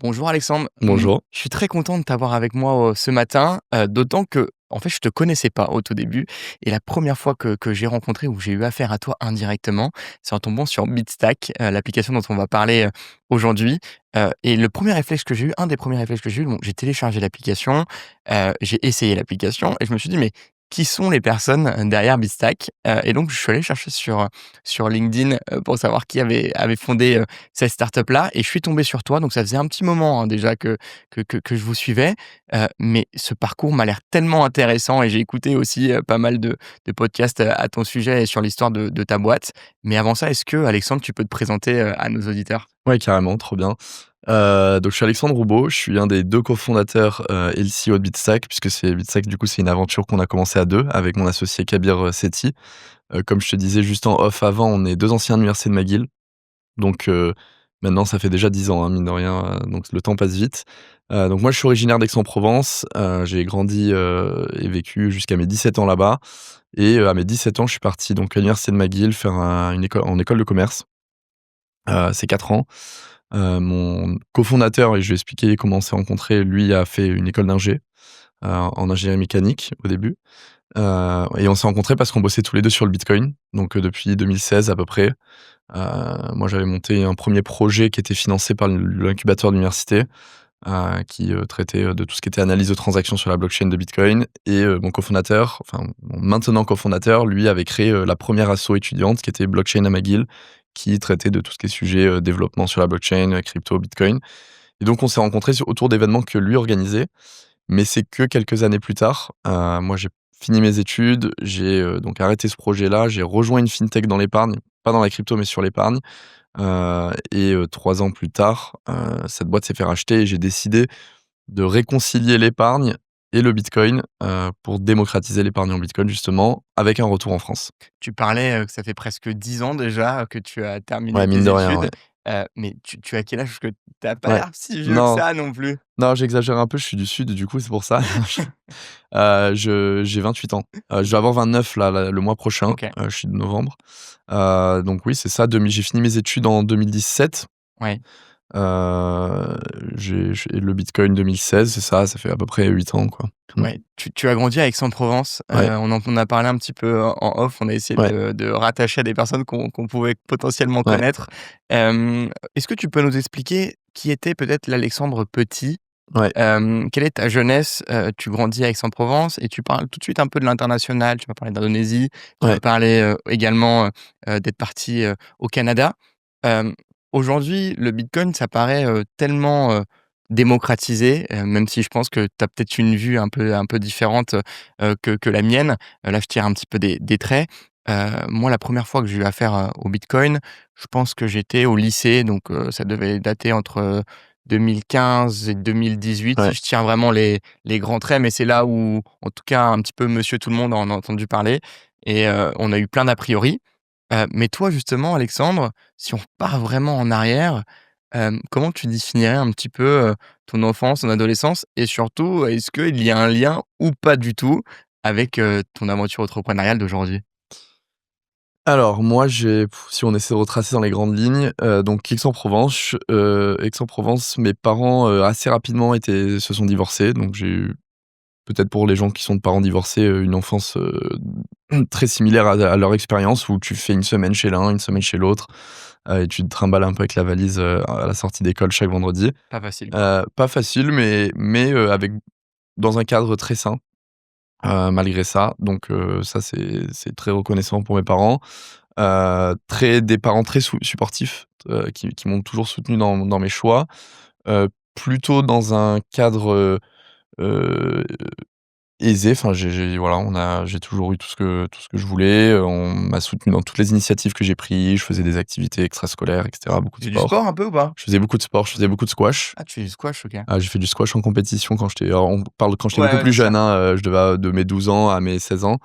Bonjour Alexandre. Bonjour. Je suis très content de t'avoir avec moi, ce matin, d'autant que, en fait, je te connaissais pas au tout début et la première fois que j'ai rencontré ou j'ai eu affaire à toi indirectement, c'est en tombant sur Beatstack, l'application dont on va parler, aujourd'hui, et le premier réflexe que j'ai eu, un des premiers réflexes que j'ai eu, bon, j'ai téléchargé l'application, j'ai essayé l'application et je me suis dit: «Mais qui sont les personnes, derrière Beatstack?» Et donc je suis allé chercher sur LinkedIn, pour savoir qui avait fondé, cette startup-là et je suis tombé sur toi, donc ça faisait un petit moment, hein, déjà que je vous suivais, mais ce parcours m'a l'air tellement intéressant et j'ai écouté aussi, pas mal de podcasts, à ton sujet et sur l'histoire de ta boîte. Mais avant ça, est-ce que Alexandre, tu peux te présenter, à nos auditeurs? Ouais, carrément, trop bien. Donc je suis Alexandre Roubaud, je suis un des 2 cofondateurs, et le CEO de Beatstack, puisque c'est Beatstack, du coup, c'est une aventure qu'on a commencé à 2 avec mon associé Kabir, Sethi. Comme je te disais juste en off avant, on est 2 anciens de l'université de McGill, donc maintenant ça fait déjà 10 ans, hein, mine de rien, donc le temps passe vite. Donc moi je suis originaire d'Aix-en-Provence, j'ai grandi, et vécu jusqu'à mes 17 ans là-bas et à mes 17 ans, je suis parti donc à l'université de McGill faire une école de commerce. C'est 4 ans. Mon cofondateur, et je vais expliquer comment on s'est rencontrés, lui a fait une école d'ingé, en ingénierie mécanique au début. Et on s'est rencontrés parce qu'on bossait tous les 2 sur le Bitcoin, donc depuis 2016 à peu près. Moi j'avais monté un premier projet qui était financé par l'incubateur de l'université, qui, traitait, de tout ce qui était analyse de transactions sur la blockchain de Bitcoin et mon cofondateur, enfin mon maintenant cofondateur, lui avait créé, la première asso étudiante qui était Blockchain à McGill, qui traitait de tout ce qui est sujet, développement sur la blockchain, crypto, Bitcoin. Et donc on s'est rencontrés autour d'événements que lui organisait, mais c'est que quelques années plus tard. Moi j'ai fini mes études, j'ai, donc arrêté ce projet-là, j'ai rejoint une fintech dans l'épargne, pas dans la crypto mais sur l'épargne. 3 ans plus tard, cette boîte s'est fait racheter et j'ai décidé de réconcilier l'épargne et le bitcoin, pour démocratiser l'épargne en bitcoin justement, avec un retour en France. Tu parlais, que ça fait presque 10 ans déjà, que tu as terminé Ouais, mine tes de rien, ouais. études, mais tu as quel âge? Parce que tu as pas Ouais. l'air si vieux que Non, ça non plus. non, j'exagère un peu, je suis du sud, du coup, c'est pour ça. J'ai 28 ans. Je vais avoir 29 là, le mois prochain, OK, je suis de novembre. Donc oui, c'est ça, j'ai fini mes études en 2017. ouais. Heu, j'ai le bitcoin 2016, c'est ça, ça fait à peu près 8 ans, quoi. Mmh. Ouais, tu as grandi à Aix-en-Provence, Ouais, on a parlé un petit peu en off, on a essayé ouais, de rattacher à des personnes qu'on pouvait potentiellement ouais, connaître. Est-ce que tu peux nous expliquer qui était peut-être l'Alexandre petit? ouais, Quelle est ta jeunesse? Tu grandis à Aix-en-Provence et tu parles tout de suite un peu de l'international, tu m'as parlé d'Indonésie, tu m'as ouais. parlé, également, d'être parti, au Canada. Hem, Aujourd'hui, le bitcoin, ça paraît, tellement, démocratisé, même si je pense que tu as peut-être une vue un peu différente, que la mienne. Là, je tire un petit peu des traits. Moi, la première fois que j'ai eu affaire, au bitcoin, je pense que j'étais au lycée, donc ça devait dater entre 2015 et 2018, si Ouais. je tiens vraiment les grands traits, mais c'est là où, en tout cas, un petit peu monsieur tout le monde en a entendu parler et on a eu plein d'a priori. Mais toi, justement, Alexandre, si on repart vraiment en arrière, comment tu définirais un petit peu, ton enfance, ton adolescence et surtout, est-ce qu'il y a un lien ou pas du tout avec, ton aventure entrepreneuriale d'aujourd'hui? Alors moi, si on essaie de retracer dans les grandes lignes, donc Aix-en-Provence, mes parents, assez rapidement se sont divorcés, donc j'ai eu, peut-être pour les gens qui sont de parents divorcés, une enfance, très similaire à leur expérience où tu fais une semaine chez l'un, une semaine chez l'autre, et tu te trimbales un peu avec la valise, à la sortie d'école chaque vendredi. Pas facile, quoi. Pas facile, mais avec dans un cadre très sain, malgré ça. Donc ça, c'est très reconnaissant pour mes parents. Des parents très supportifs, qui m'ont toujours soutenu dans mes choix. Plutôt dans un cadre, heu, aisé. Enfin, j'ai toujours eu tout ce que je voulais. On m'a soutenu dans toutes les initiatives que j'ai prises. Je faisais des activités extrascolaires et cetera, beaucoup de Tu fais du sport. sport un peu ou pas? Je faisais beaucoup de sport, je faisais beaucoup de squash. Ah, tu fais du squash, OK. J'ai fait du squash en compétition quand j'étais Ouais, beaucoup ouais, plus bien sûr. jeune, hein, je devais de mes 12 ans à mes 16 ans.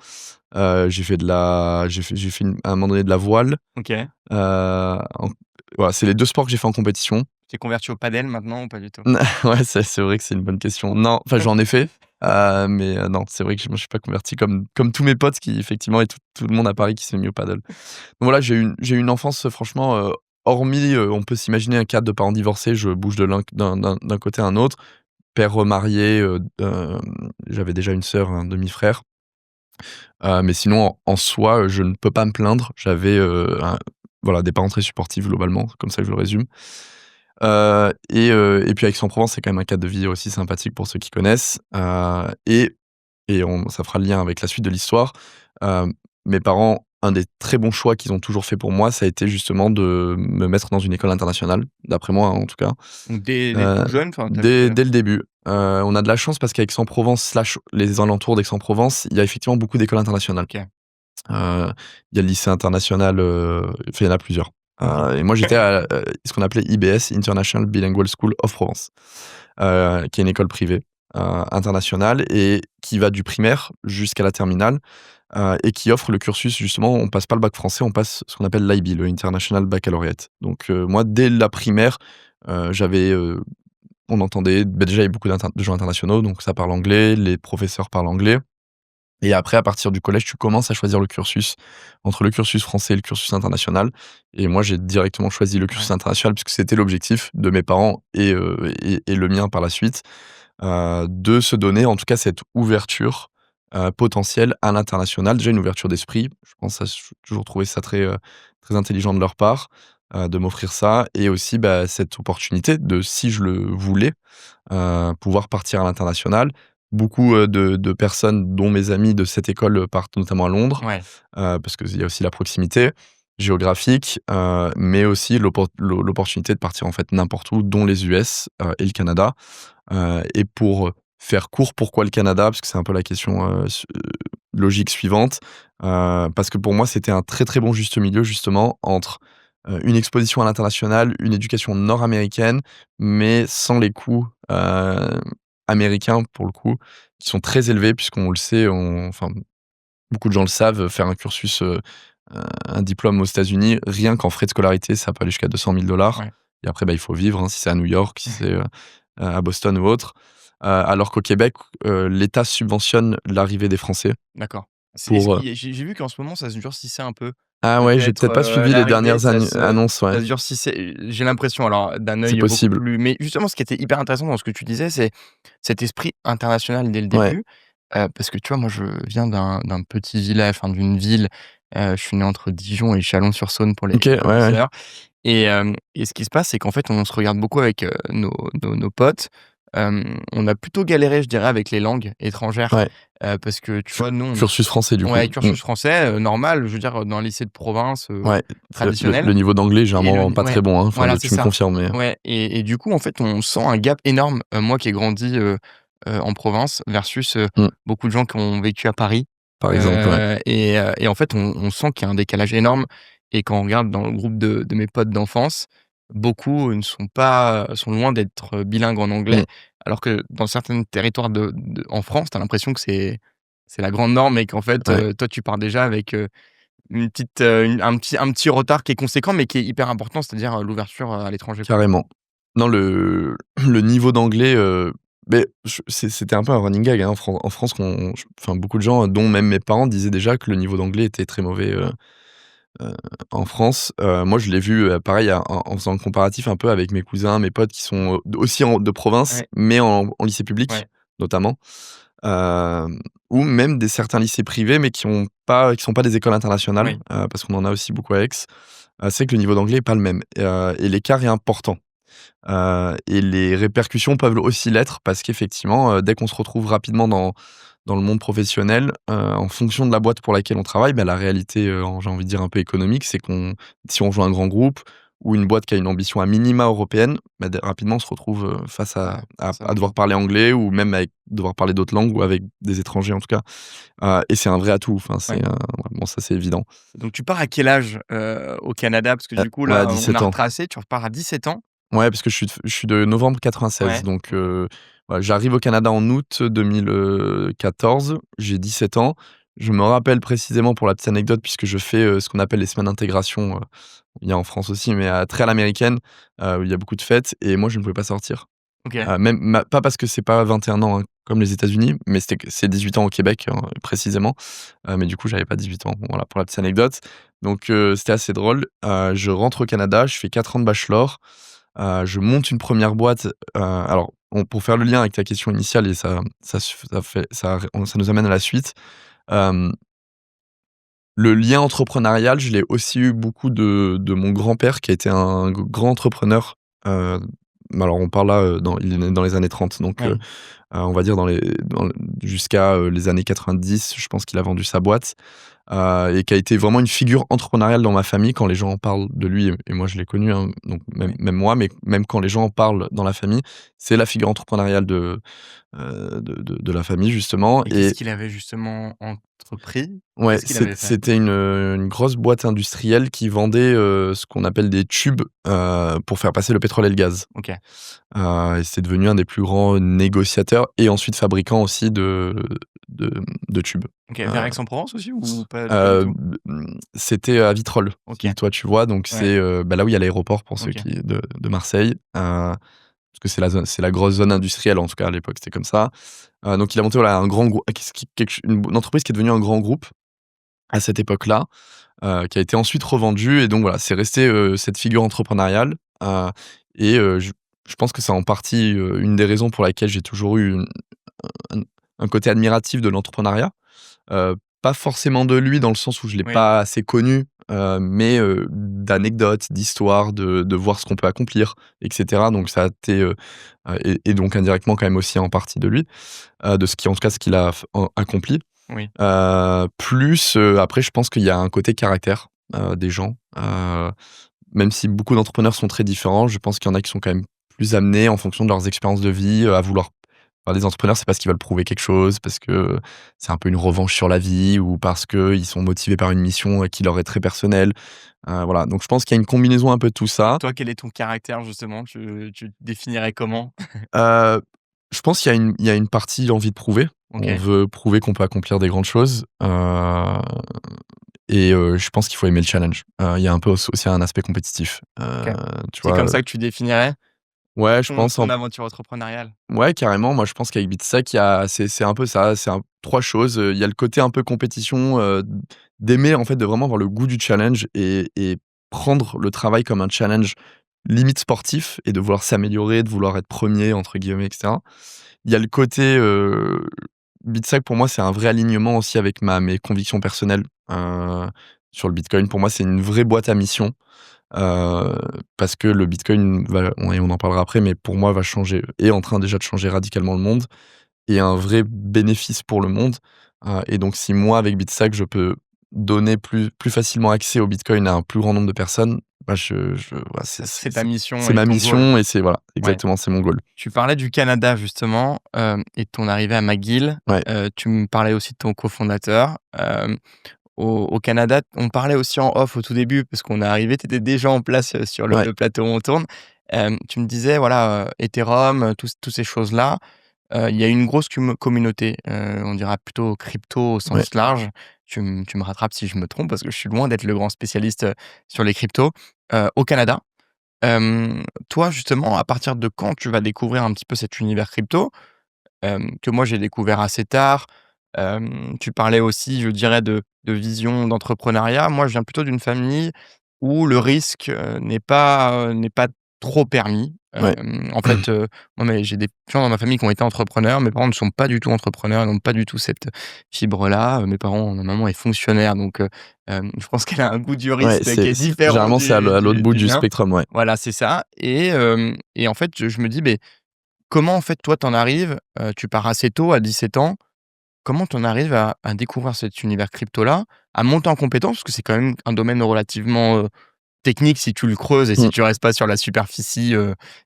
J'ai fait à un moment donné de la voile. OK. En Voilà, c'est les 2 sports que j'ai fait en compétition. Tu t'es converti au padel maintenant ou pas du tout? Ouais, c'est vrai que c'est une bonne question. Non, enfin j'en ai fait, mais non, c'est vrai que je me suis pas converti comme tous mes potes qui effectivement et tout le monde à Paris qui s'est mis au paddle. Donc voilà, j'ai eu une enfance, franchement, hormis, on peut s'imaginer un cadre de parents divorcés, je bouge de d'un côté à un autre. Père remarié, j'avais déjà une sœur, un demi-frère. Mais sinon, en soi, je ne peux pas me plaindre. J'avais, voilà, des parents très supportifs globalement, comme ça que je le résume. Et puis Aix-en-Provence, c'est quand même un cadre de vie aussi sympathique pour ceux qui connaissent. Ça fera le lien avec la suite de l'histoire. Heu, Mes parents, un des très bons choix qu'ils ont toujours fait pour moi, ça a été justement de me mettre dans une école internationale, d'après moi, hein, en tout cas. Donc dès Heu, tout jeune, enfin, tu dès le début. On a de la chance parce qu'Aix-en-Provence slash les alentours d'Aix-en-Provence, il y a effectivement beaucoup d'écoles internationales. OK. Il y a le lycée international, enfin, il y en a plusieurs. Et moi j'étais à, ce qu'on appelait IBS, International Bilingual School of Provence, qui est une école privée, internationale et qui va du primaire jusqu'à la terminale, et qui offre le cursus justement, on passe pas le bac français, on passe ce qu'on appelle l'IB, le International Baccalaureate. Donc, moi dès la primaire, j'avais, on entendait, déjà il y a beaucoup de gens internationaux, donc ça parle anglais, les professeurs parlent anglais. Et après, à partir du collège, tu commences à choisir le cursus, entre le cursus français et le cursus international. Et moi, j'ai directement choisi le cursus Ouais. international puisque c'était l'objectif de mes parents et le mien par la suite, de se donner en tout cas cette ouverture, potentielle à l'international. Déjà une ouverture d'esprit, je pense, ça j'ai toujours trouvé ça très, très intelligent de leur part, de m'offrir ça et aussi, bah, cette opportunité de, si je le voulais, pouvoir partir à l'international. Beaucoup, de personnes, dont mes amis de cette école, partent notamment à Londres, Ouais. parce qu'il y a aussi la proximité géographique, mais aussi l'opportunité de partir en fait n'importe où, dont les US, et le Canada. Et pour faire court, pourquoi le Canada? Parce que c'est un peu la question, logique suivante. Parce que pour moi, c'était un très, très bon juste milieu justement entre, une exposition à l'international, une éducation nord-américaine, mais sans les coûts, américains pour le coup, qui sont très élevés puisqu'on le sait, enfin beaucoup de gens le savent, faire un cursus, un diplôme aux États-Unis, rien qu'en frais de scolarité, ça peut aller jusqu'à 200 000 Ouais. et après, bah, il faut vivre, hein, si c'est à New York, si c'est, à Boston ou autre. Alors qu'au Québec, l'État subventionne l'arrivée des Français D'accord. Est-ce pour, qu'il y a j'ai vu qu'en ce moment, ça se durcissait un peu, ah ouais, j'ai peut-être, peut-être pas suivi les l'arrivée, dernières annonces, ouais, ça se durcissait, j'ai l'impression, alors d'un c'est œil beaucoup possible. plus mais justement, ce qui était hyper intéressant dans ce que tu disais, c'est cet esprit international dès le Ouais, début, parce que tu vois, moi, je viens d'un petit village, enfin d'une ville, je suis né entre Dijon et Chalon-sur-Saône pour OK, ouais, les ouais, auditeurs et ce qui se passe, c'est qu'en fait, on se regarde beaucoup avec, nos potes. On a plutôt galéré, je dirais, avec les langues étrangères, ouais. parce que tu vois, nous, on est Cursus français du coup. ouais, cursus français, normal, je veux dire, dans un lycée de province, Ouais, le traditionnel niveau d'anglais est et généralement pas ouais, très bon, hein, enfin voilà, de c'est tu me ça. confirmes, mais Ouais et du coup, en fait, on sent un gap énorme, moi qui ai grandi, en province versus, mmh, beaucoup de gens qui ont vécu à Paris, par exemple, ouais. et en fait, on sent qu'il y a un décalage énorme et quand on regarde dans le groupe de mes potes d'enfance, beaucoup ne sont pas sont loin d'être bilingues en anglais, Mmh, alors que dans certains territoires de en France, tu as l'impression que c'est la grande norme et qu'en fait, ouais, toi, tu pars déjà avec, une petite, un petit retard qui est conséquent, mais qui est hyper important, c'est-à-dire, l'ouverture, à l'étranger, quoi. carrément. Non, le niveau d'anglais, beh, c'était un peu un running gag, hein, en France enfin beaucoup de gens, dont même mes parents, disaient déjà que le niveau d'anglais était très mauvais, heu, en France. Moi je l'ai vu, pareil en faisant le comparatif un peu avec mes cousins, mes potes qui sont, aussi de province, Ouais, mais en lycée public, ouais, notamment. Hem, ou même certains lycées privés, mais qui sont pas des écoles internationales, oui, parce qu'on en a aussi beaucoup à Aix. C'est que le niveau d'anglais est pas le même et l'écart est important. Et les répercussions peuvent aussi l'être parce qu'effectivement, dès qu'on se retrouve rapidement dans le monde professionnel, en fonction de la boîte pour laquelle on travaille, bah, la réalité, j'ai envie de dire un peu économique, c'est qu'on si on rejoint un grand groupe ou une boîte qui a une ambition à minima européenne, bah, rapidement on se retrouve, face ouais, ça à marche. devoir parler anglais ou même avec devoir parler d'autres langues ou avec des étrangers en tout cas, et c'est un vrai atout. Enfin Ouais. c'est, ouais, bon ça c'est évident. Donc tu pars à quel âge, au Canada? Parce que du coup Ouais, à là, on a 17 ans. retracé, tu repars à 17 ans? Ouais, parce que je suis de novembre 96, Ouais, donc voilà, j'arrive au Canada en août 2014, j'ai 17 ans. Je me rappelle précisément pour la petite anecdote puisque je fais, ce qu'on appelle les semaines d'intégration, il y a en France aussi, mais très à l'américaine, où il y a beaucoup de fêtes et moi je ne pouvais pas sortir. OK. Pas parce que c'est pas 21 ans, hein, comme les États-Unis, mais c'est 18 ans au Québec, précisément. Mais du coup, j'avais pas 18 ans. Bon, voilà, pour la petite anecdote. Donc c'était assez drôle. Je rentre au Canada, je fais 4 ans de bachelor, je monte une première boîte. Alors pour faire le lien avec ta question initiale et ça nous amène à la suite. Hem, le lien entrepreneurial, je l'ai aussi eu beaucoup de mon grand-père qui a été un grand entrepreneur. Heu, alors on parle là, il est né dans les années 30, donc Oui. on va dire jusqu'à, les années 90, je pense qu'il a vendu sa boîte, et qui a été vraiment une figure entrepreneuriale dans ma famille. Quand les gens en parlent de lui, et moi je l'ai connu, hein, donc Oui. même moi, mais même quand les gens en parlent dans la famille, c'est la figure entrepreneuriale de la famille justement. Et qu'est-ce Et qu'il avait justement entrepris? ouais, Qu'est-ce qu'il avait fait? c'était une grosse boîte industrielle qui vendait, ce qu'on appelle des tubes, pour faire passer le pétrole et le gaz. OK. Et c'est devenu un des plus grands négociateurs et ensuite fabricant aussi de tubes. OK. Heu Vers Aix-en-Provence aussi ou pas du tout? C'était à Vitrolles, OK. si toi tu vois, donc Ouais. c'est, là où il y a l'aéroport pour ceux OK. qui de Marseille, parce que c'est la grosse zone industrielle, en tout cas à l'époque, c'était comme ça. Donc il a monté, voilà, un grand grou qu'est-ce qui quelque ch une entreprise qui est devenue un grand groupe à cette époque-là, qui a été ensuite revendu, et donc voilà, c'est resté, cette figure entrepreneuriale, et je pense que c'est en partie, une des raisons pour laquelle j'ai toujours eu un un côté admiratif de l'entrepreneuriat. Pas forcément de lui dans le sens où je l'ai Oui. pas assez connu, mais d'anecdotes, d'histoires, de voir ce qu'on peut accomplir, et cetera. Donc ça a été, et donc indirectement quand même aussi en partie de lui, de ce qui en tout cas ce qu'il a accompli. Oui. Plus, après je pense qu'il y a un côté caractère, des gens, même si beaucoup d'entrepreneurs sont très différents, je pense qu'il y en a qui sont quand même plus amenés en fonction de leurs expériences de vie, à vouloir des entrepreneurs, c'est parce qu'ils veulent prouver quelque chose, parce que c'est un peu une revanche sur la vie, ou parce qu'ils sont motivés par une mission, qui leur est très personnelle. Voilà, donc je pense qu'il y a une combinaison un peu de tout ça. Toi, quel est ton caractère justement? Tu te définirais comment? Heu, je pense qu'il y a une partie envie de prouver. On OK. veut prouver qu'on peut accomplir des grandes choses, et je pense qu'il faut aimer le challenge. Il y a un peu aussi un aspect compétitif, OK. tu C'est comme vois? ça que tu définirais Ouais, je pense ton en aventure entrepreneuriale? Ouais, carrément. Moi, je pense qu'avec Bitsack, il y a c'est un peu ça, c'est 3 choses. Il y a le côté un peu compétition, d'aimer, en fait, de vraiment avoir le goût du challenge, et prendre le travail comme un challenge limite sportif, et de vouloir s'améliorer, de vouloir être premier entre guillemets, et cetera. Il y a le côté, Bitsack pour moi, c'est un vrai alignement aussi avec mes convictions personnelles, sur le Bitcoin. Pour moi, c'est une vraie boîte à mission. Heu, Parce que le bitcoin on en parlera après, mais pour moi va changer, est en train déjà de changer radicalement le monde, et un vrai bénéfice pour le monde. Et donc si moi avec Bitstack je peux donner plus facilement accès au bitcoin à un plus grand nombre de personnes, bah je voilà, C'est ta mission c'est et ma ton goal? mission, et c'est voilà, Ouais. exactement, c'est mon goal. Tu parlais du Canada justement, et de ton arrivée à McGill. Ouais, Tu me parlais aussi de ton cofondateur. Au Canada, on parlait aussi en off au tout début parce qu'on est arrivé, tu étais déjà en place, sur le ouais, le plateau où on tourne. Tu me disais voilà, Ethereum, tous ces choses-là, il y a une grosse communauté, on dira plutôt crypto au ouais. sens large. Tu me rattrapes si je me trompe parce que je suis loin d'être le grand spécialiste, sur les cryptos, au Canada. Toi justement, à partir de quand tu vas découvrir un petit peu cet univers crypto? Que moi j'ai découvert assez tard. Tu parlais aussi, je dirais, de vision d'entrepreneuriat. Moi, je viens plutôt d'une famille où le risque, n'est pas trop permis. Ouais. En fait, moi, mais j'ai des gens dans ma famille qui ont été entrepreneurs. Mes parents ne sont pas du tout entrepreneurs, ils n'ont pas du tout cette fibre-là. Mes parents ma maman est fonctionnaire, donc je pense qu'elle a un goût du Ouais, risque qui est différent généralement c'est à l'autre bout du du mien. spectrum, ouais. Voilà, c'est ça et en fait, je me dis: «Beh, comment en fait toi t'en arrives, tu pars assez tôt à 17 ans, comment t'en arrives à découvrir cet univers crypto-là, à monter en compétence? Parce que c'est quand même un domaine relativement, technique si tu le creuses et si Mmh, tu restes pas sur la superficie,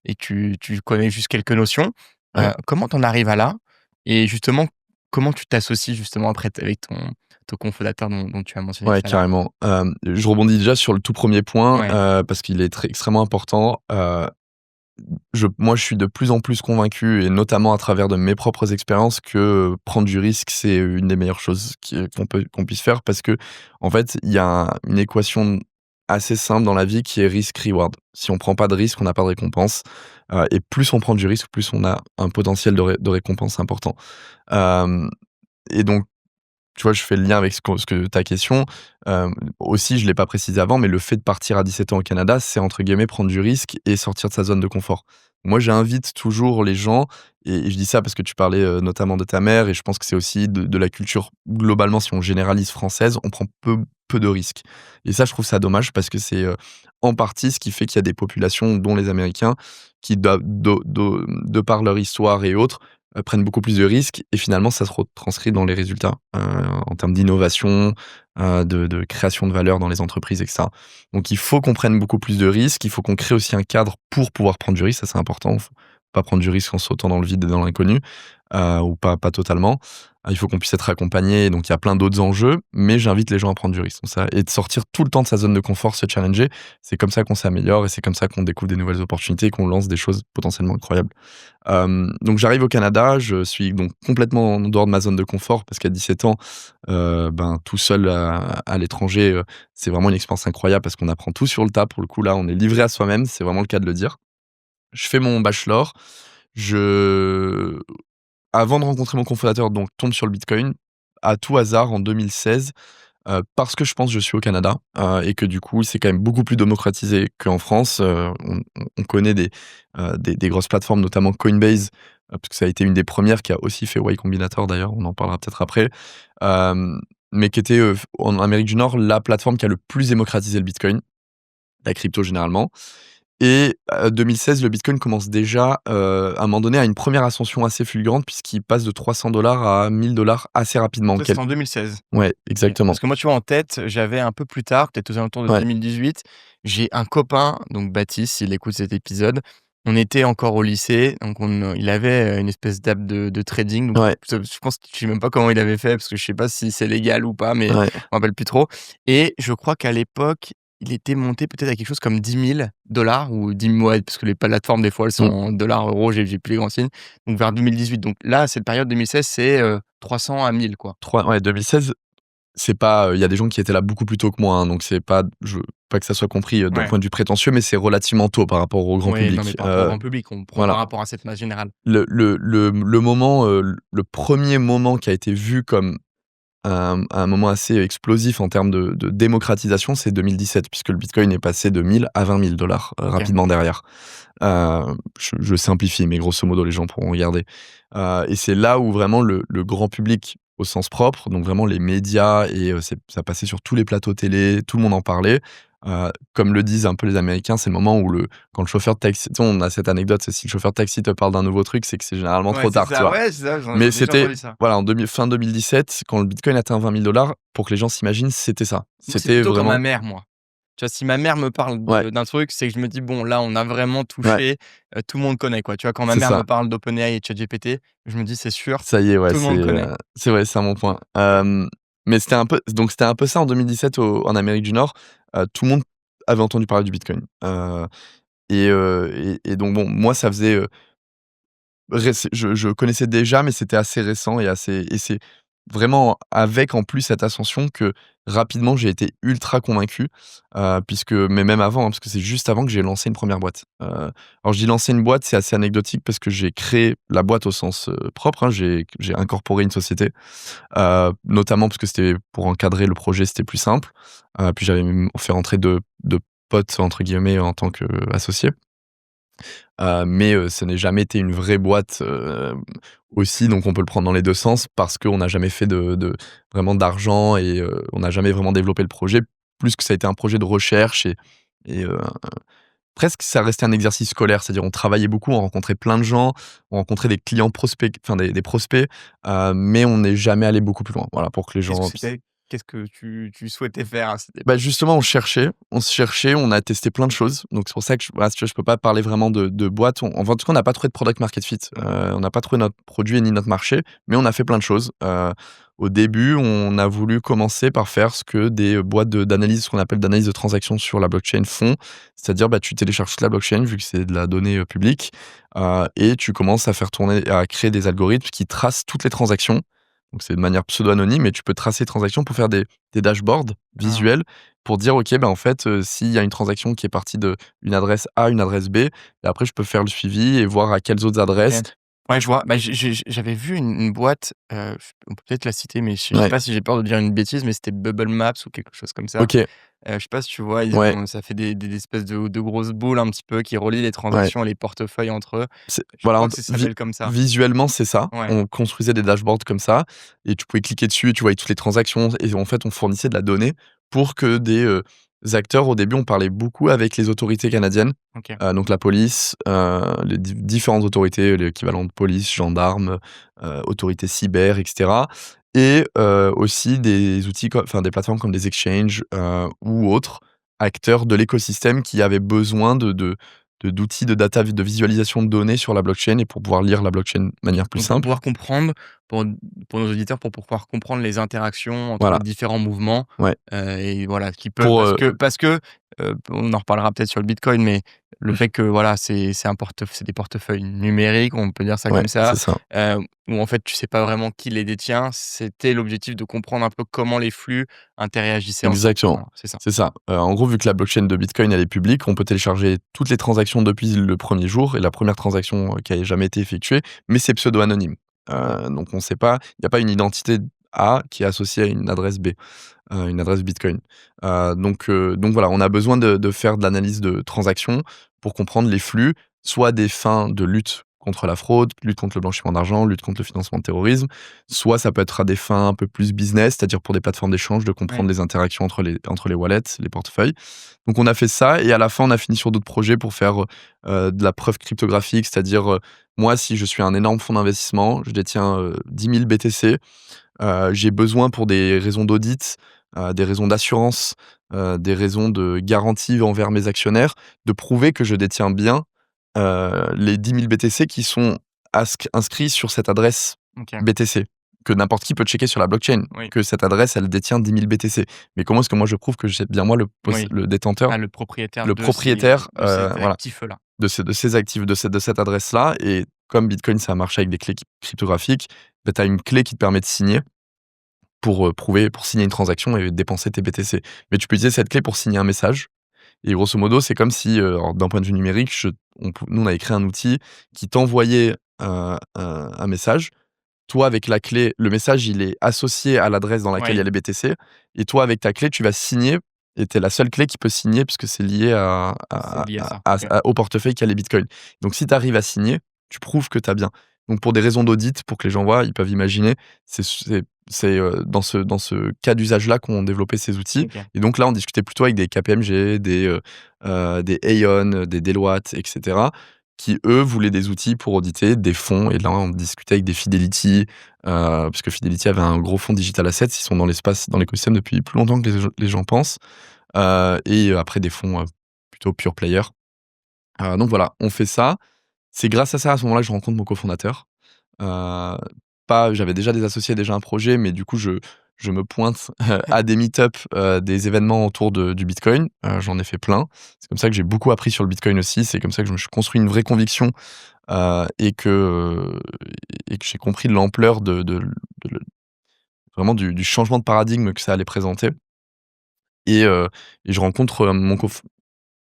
et que tu connais juste quelques notions. ouais. Comment t'en arrives à là? Et justement, comment tu t'associes justement après avec ton cofondateur dont tu as mentionné Ouais, tout à l'heure? carrément. Je rebondis déjà sur le tout premier point, Ouais, parce qu'il est extrêmement important. Moi, je suis de plus en plus convaincu, et notamment à travers de mes propres expériences, que prendre du risque, c'est une des meilleures choses qu'on puisse faire, parce que en fait, il y a une équation assez simple dans la vie qui est risk-reward. Si on prend pas de risque, on n'a pas de récompense. Et plus on prend du risque, plus on a un potentiel de récompense important. Euh, et donc, tu vois, je fais le lien avec ta question. Aussi, je l'ai pas précisé avant, mais le fait de partir à 17 ans au Canada, c'est entre guillemets prendre du risque et sortir de sa zone de confort. Moi, j'invite toujours les gens, et je dis ça parce que tu parlais notamment de ta mère, et je pense que c'est aussi de la culture globalement, si on généralise française, on prend peu de risques. Et ça, je trouve ça dommage parce que c'est en partie ce qui fait qu'il y a des populations, dont les Américains, qui, de par leur histoire et autres, prennent beaucoup plus de risques, et finalement ça se retranscrit dans les résultats, en termes d'innovation, de création de valeur dans les entreprises, etc. Donc il faut qu'on prenne beaucoup plus de risques, il faut qu'on crée aussi un cadre pour pouvoir prendre du risque, ça c'est important. Faut pas prendre du risque en sautant dans le vide et dans l'inconnu, ou pas totalement. Il faut qu'on puisse être accompagné, donc il y a plein d'autres enjeux, mais j'invite les gens à prendre du risque. Donc ça, et de sortir tout le temps de sa zone de confort, se challenger, c'est comme ça qu'on s'améliore, et c'est comme ça qu'on découvre des nouvelles opportunités et qu'on lance des choses potentiellement incroyables. Donc j'arrive au Canada, je suis donc complètement en dehors de ma zone de confort parce qu'à 17 ans, tout seul à l'étranger, c'est vraiment une expérience incroyable parce qu'on apprend tout sur le tas. Pour le coup, là, on est livré à soi-même, c'est vraiment le cas de le dire. Je fais mon bachelor, je avant de rencontrer mon cofondateur, donc tombe sur le Bitcoin à tout hasard en 2016, parce que je pense que je suis au Canada, et que du coup, c'est quand même beaucoup plus démocratisé qu'en France. On connaît des grosses plateformes, notamment Coinbase, parce que ça a été une des premières qui a aussi fait Y Combinator d'ailleurs, on en parlera peut-être après, mais qui était, en Amérique du Nord, la plateforme qui a le plus démocratisé le Bitcoin, la crypto généralement. Et 2016, le Bitcoin commence déjà, à un moment donné, à une première ascension assez fulgurante puisqu'il passe de $300 à $1 000 assez rapidement. Ça, c'était en 2016. Ouais, OK. exactement. Parce que moi, tu vois, en tête, j'avais un peu plus tard, peut-être aux alentours de Ouais. 2018, j'ai un copain, donc Baptiste, s'il écoute cet épisode, on était encore au lycée, donc il avait, une espèce d'app de trading, donc Ouais, je pense, je sais même pas comment il avait fait parce que je sais pas si c'est légal ou pas, mais je ouais. me rappelle plus trop, et je crois qu'à l'époque, il était monté peut-être à quelque chose comme 10 000 $ ou 10 000, ouais, parce que les plateformes, des fois, elles sont Mmh. en dollars, euros, j'ai plus les grands signes, donc vers 2018. Donc là, cette période 2016, c'est, 300 à 1000, quoi. 2016, c'est pas, il y a des gens qui étaient là beaucoup plus tôt que moi, hein, donc c'est pas, je veux pas que ça soit compris, d'un Ouais. point de vue prétentieux, mais c'est relativement tôt par rapport au grand Oui, non, mais public. par rapport au grand public, on prend Voilà. par rapport à cette masse générale. Le moment, le 1er moment qui a été vu comme un moment assez explosif en termes de démocratisation, c'est 2017, puisque le Bitcoin est passé de 1 000 à 20 000 $ OK. rapidement derrière. Je simplifie, mais grosso modo, les gens pourront regarder. Et c'est là où vraiment le grand public, au sens propre, donc vraiment les médias, et ça passait sur tous les plateaux télé, tout le monde en parlait. Comme le disent un peu les Américains, c'est le moment où quand le chauffeur de taxi, tu sais, on a cette anecdote, c'est si le chauffeur de taxi te parle d'un nouveau truc, c'est que c'est généralement Ouais, trop c'est tard, tu ça, vois? ouais, c'est ça, Mais j'ai déjà c'était, entendu ça. voilà, fin 2017, quand le Bitcoin atteint 20 000 $, pour que les gens s'imaginent, c'était ça. Moi, c'est C'était plutôt quand ma vraiment, mère, moi. Tu vois, si ma mère me parle ouais, d'un truc, c'est que je me dis: «Bon, là, on a vraiment ouais, touché, tout le monde connaît», quoi. Tu vois, quand ma c'est mère ça. me parle d'OpenAI et de ChatGPT, je me dis: «C'est sûr, Ça y est, ouais, tout le monde connaît». c'est vrai, c'est à mon point. Mais c'était un peu ça en 2017 en Amérique du Nord. Tout le monde avait entendu parler du Bitcoin. Et donc bon, moi, ça faisait, je connaissais déjà, mais c'était assez récent, et c'est vraiment avec, en plus, cette ascension, que rapidement j'ai été ultra convaincu, mais même avant, hein, parce que c'est juste avant que j'ai lancé une première boîte. Alors je dis lancer une boîte, c'est assez anecdotique parce que j'ai créé la boîte au sens, propre, hein. J'ai incorporé une société, notamment parce que c'était pour encadrer le projet, c'était plus simple. Puis j'avais même fait rentrer de «potes» entre guillemets en tant qu'associé. Mais ça n'est jamais été une vraie boîte, aussi, donc on peut le prendre dans les 2 sens parce qu'on n'a jamais fait de vraiment d'argent, et on n'a jamais vraiment développé le projet. Plus que ça a été un projet de recherche, et presque ça restait un exercice scolaire. C'est-à-dire on travaillait beaucoup, on rencontrait plein de gens, on rencontrait des clients prospects, enfin des prospects, mais on n'est jamais allé beaucoup plus loin. Voilà, pour que les gens. Qu'est-ce que tu souhaitais faire à cette Bah, époque? justement, on se cherchait, on a testé plein de choses. Donc c'est pour ça que voilà, si tu veux, je peux pas parler vraiment de boîte. En tout cas, on n'a pas trouvé de product market fit. On n'a pas trouvé notre produit ni notre marché, mais on a fait plein de choses. Au début, on a voulu commencer par faire ce que des boîtes d'analyse, ce qu'on appelle d'analyse de transactions sur la blockchain, font. C'est-à-dire, bah, tu télécharges toute la blockchain, vu que c'est de la donnée publique, et tu commences à créer des algorithmes qui tracent toutes les transactions Donc c'est de manière pseudo-anonyme et tu peux tracer les transactions pour faire des dashboards Ah, visuels pour dire: «OK, ben, en fait, s'il y a une transaction qui est partie d'une adresse A, une adresse B» et après je peux faire le suivi et voir à quelles autres OK. adresses. Ouais, je vois. Bah, j'avais vu une boîte, on peut peut-être la citer, mais je sais Ouais, pas si j'ai peur de dire une bêtise, mais c'était Bubble Maps ou quelque chose comme ça. OK, Je sais pas si tu vois? Ils ouais, ont ça fait des espèces de grosses boules un petit peu qui relient les ouais. transactions et les portefeuilles entre eux. C'est Je voilà, crois que ça s'appelle comme ça. visuellement, c'est ça. Ouais, On construisait des dashboards comme ça et tu pouvais cliquer dessus et tu voyais toutes les transactions et en fait, on fournissait de la donnée pour que des acteurs au début, on parlait beaucoup avec les autorités canadiennes, OK. donc la police, les différentes autorités, l'équivalent de police, gendarmes, autorités cyber et cetera et aussi des outils enfin des plateformes comme des exchanges, ou autres acteurs de l'écosystème qui avaient besoin d'outils de data, de visualisation de données sur la blockchain et pour pouvoir lire la blockchain de OK. manière plus Donc pour simple. pouvoir comprendre, pour nos auditeurs, pour pouvoir comprendre les interactions entre Voilà, différents mouvements, ouais. et voilà, qui peuvent Pour, parce que, on en reparlera peut-être sur le bitcoin, mais le fait que voilà, c'est des portefeuilles numériques, on peut dire ça ouais, comme c'est ça, ça. où en fait tu sais pas vraiment qui les détient. C'était l'objectif de comprendre un peu comment les flux interagissaient ensemble. Exactement, Voilà, c'est ça. c'est ça. En gros, vu que la blockchain de Bitcoin, elle est publique, on peut télécharger toutes les transactions depuis le premier jour et la première transaction, qui a jamais été effectuée, mais c'est pseudo-anonyme. OK. Donc on sait pas, il y a pas une identité A qui est associée à une adresse B, une adresse Bitcoin. Donc voilà, on a besoin de faire de l'analyse de transactions pour comprendre les flux, soit à des fins de lutte contre la fraude, lutte contre le blanchiment d'argent, lutte contre le financement de terrorisme, soit ça peut être à des fins un peu plus business, c'est-à-dire pour des plateformes d'échange, de comprendre Oui. les interactions entre les wallets, les portefeuilles. Donc on a fait ça et à la fin, on a fini sur d'autres projets pour faire, de la preuve cryptographique, c'est-à-dire, moi, si je suis un énorme fonds d'investissement, je détiens, 10 000 BTC, j'ai besoin pour des raisons d'audit, des raisons d'assurance, des raisons de garantie envers mes actionnaires, de prouver que je détiens bien, les 10 000 BTC qui sont inscrits sur cette adresse OK. BTC, que n'importe qui peut checker sur la blockchain, Oui, que cette adresse, elle détient 10 000 BTC. Mais comment est-ce que moi je prouve que c'est bien moi oui. le détenteur, Ah, le propriétaire le propriétaire, de ces voilà, actifs-là. de ces actifs, de cette adresse-là et comme Bitcoin, ça marche avec des clés cryptographiques, bah, tu as une clé qui te permet de signer pour, pour signer une transaction et dépenser tes BTC. Mais tu peux utiliser cette clé pour signer un message et grosso modo, c'est comme si, alors d'un point de vue numérique, nous, on avait créé un outil qui t'envoyait un message. Toi, avec la clé, le message, il est associé à l'adresse dans laquelle il y Oui, a les BTC et toi, avec ta clé, tu vas signer et tu es la seule clé qui peut signer puisque c'est lié c'est lié à ça. OK. au portefeuille qui a les bitcoins. Donc si tu arrives à signer, tu prouves que tu as bien. Donc pour des raisons d'audit, pour que les gens voient, ils peuvent imaginer, dans ce cas d'usage-là qu'ont développé ces outils OK. et donc là, on discutait plutôt avec des KPMG, des Aon, des Deloitte et cetera, qui eux voulaient des outils pour auditer des fonds et là, on discutait avec des Fidelity, parce que Fidelity avait un gros fonds digital assets, ils sont dans l'écosystème depuis plus longtemps que les gens pensent, et après des fonds, plutôt pure player. Donc voilà, on fait ça. C'est grâce à ça, à ce moment-là, que je rencontre mon cofondateur. Heu, pas J'avais déjà des associés, déjà un projet, mais du coup, je me pointe, à des meet-up, des événements autour du bitcoin. J'en ai fait plein. C'est comme ça que j'ai beaucoup appris sur le bitcoin aussi. C'est comme ça que je me suis construit une vraie conviction, et que j'ai compris l'ampleur de vraiment du changement de paradigme que ça allait présenter et je rencontre, mon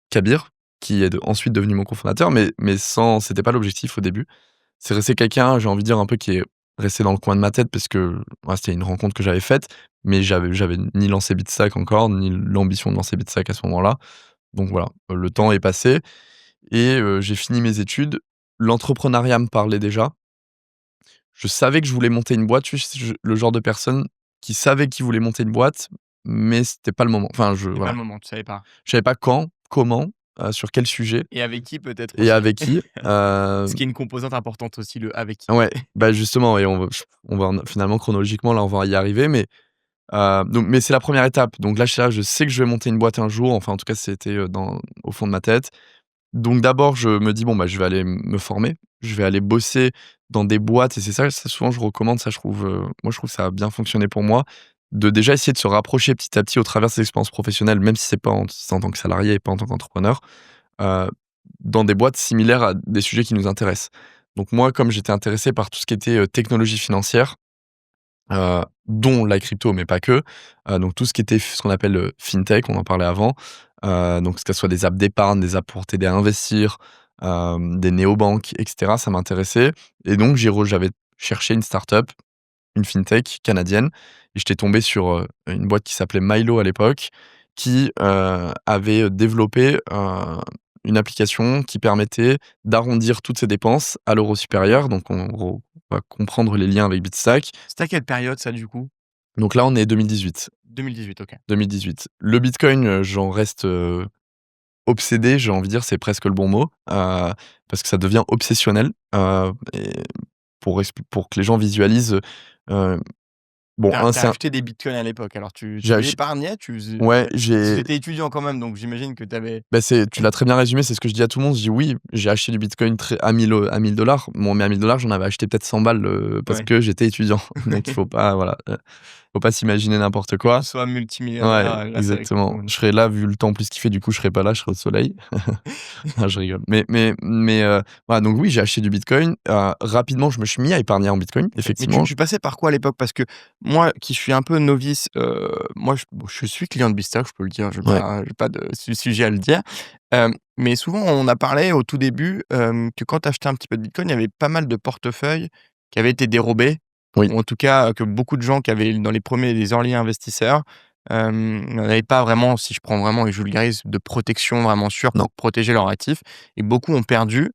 Kabir, qui est ensuite devenu mon cofondateur, mais sans c'était pas l'objectif au début. C'est resté quelqu'un, j'ai envie de dire un peu qui est resté dans le coin de ma tête parce que, ouais, c'était une rencontre que j'avais faite, mais j'avais ni lancé Bitstack encore, ni l'ambition de lancer Bitstack à ce moment-là. Donc voilà, le temps est passé et j'ai fini mes études. L'entrepreneuriat me parlait déjà. Je savais que je voulais monter une boîte, tu sais, le genre de personne qui savait qu'il voulait monter une boîte, mais c'était pas le moment. Enfin, C'était pas voilà. le moment, tu savais pas. Je savais pas quand, comment, sur quel sujet Et avec qui peut-être et aussi? avec qui. Ce qui est une composante importante aussi, le avec qui. Ouais, bah, justement et on va finalement chronologiquement là, on va y arriver mais mais c'est la première étape. Donc là, je sais que je vais monter une boîte un jour, enfin en tout cas, c'était, au fond de ma tête. Donc d'abord, je me dis: «Bon, bah, je vais aller me former, je vais aller bosser dans des boîtes» et c'est ça souvent je recommande, ça je trouve, moi je trouve que ça a bien fonctionné pour moi, de déjà essayer de se rapprocher petit à petit au travers de ses expériences professionnelles, même si c'est en tant que salarié et pas en tant qu'entrepreneur, heu, dans des boîtes similaires à des sujets qui nous intéressent. Donc moi, comme j'étais intéressé par tout ce qui était, technologie financière, dont la crypto, mais pas que. Donc tout ce qui était ce qu'on appelle, fintech, on en parlait avant. Donc que ce soit des apps d'épargne, des apps pour t'aider à investir, des néobanques et cetera, ça m'intéressait et donc j'avais cherché une startup, une fintech canadienne et j'étais tombé sur, une boîte qui s'appelait Mylo à l'époque, qui, avait développé, une application qui permettait d'arrondir toutes ses dépenses à l'euro supérieur. Donc on va comprendre les liens avec Bitstack. C'était à quelle période ça, du coup? Donc là, on est 2018. 2018, OK. 2018. Le bitcoin, j'en reste, obsédé, j'ai envie de dire, c'est presque le bon mot, parce que ça devient obsessionnel, et pour que les gens visualisent, heu, bon, Tu un, as c'est un acheté des bitcoins à l'époque, alors j'ai tu ach épargnais? Tu faisais ouais, parce que tu j'ai étais étudiant quand même, donc j'imagine que tu avais bah, tu l'as très bien résumé, c'est ce que je dis à tout le monde. Je dis: «Oui, j'ai acheté du bitcoin très à 1000 dollars. Bon, mais à 1000 dollars, j'en avais acheté peut-être 100 balles, parce ouais. que j'étais étudiant. Donc il faut pas, voilà, faut pas s'imaginer n'importe Que tu quoi. sois Ouais, multimillionnaire, grâce à la exactement. crypto-monnaie. Je serais là, vu le temps plus qu'il fait, du coup, je serais pas là, je serais au soleil. Ah, je rigole. Voilà, donc oui, j'ai acheté du bitcoin. Rapidement, je me suis mis à épargner en bitcoin, OK. Mais tu effectivement. tu passais par quoi à l'époque? Parce que moi qui suis un peu novice, moi je suis client de Bitstack, je peux le dire, Ouais, j'ai pas de sujet à le dire. Mais souvent on a parlé au tout début, que quand tu achetais un petit peu de bitcoin, il y avait pas mal de portefeuilles qui avaient été dérobés oui. ou en tout cas, que beaucoup de gens qui avaient dans les premiers les early investisseurs, n'avaient pas vraiment, si je prends vraiment et je vulgarise, de protection vraiment sûre Non. pour protéger leurs actifs et beaucoup ont perdu.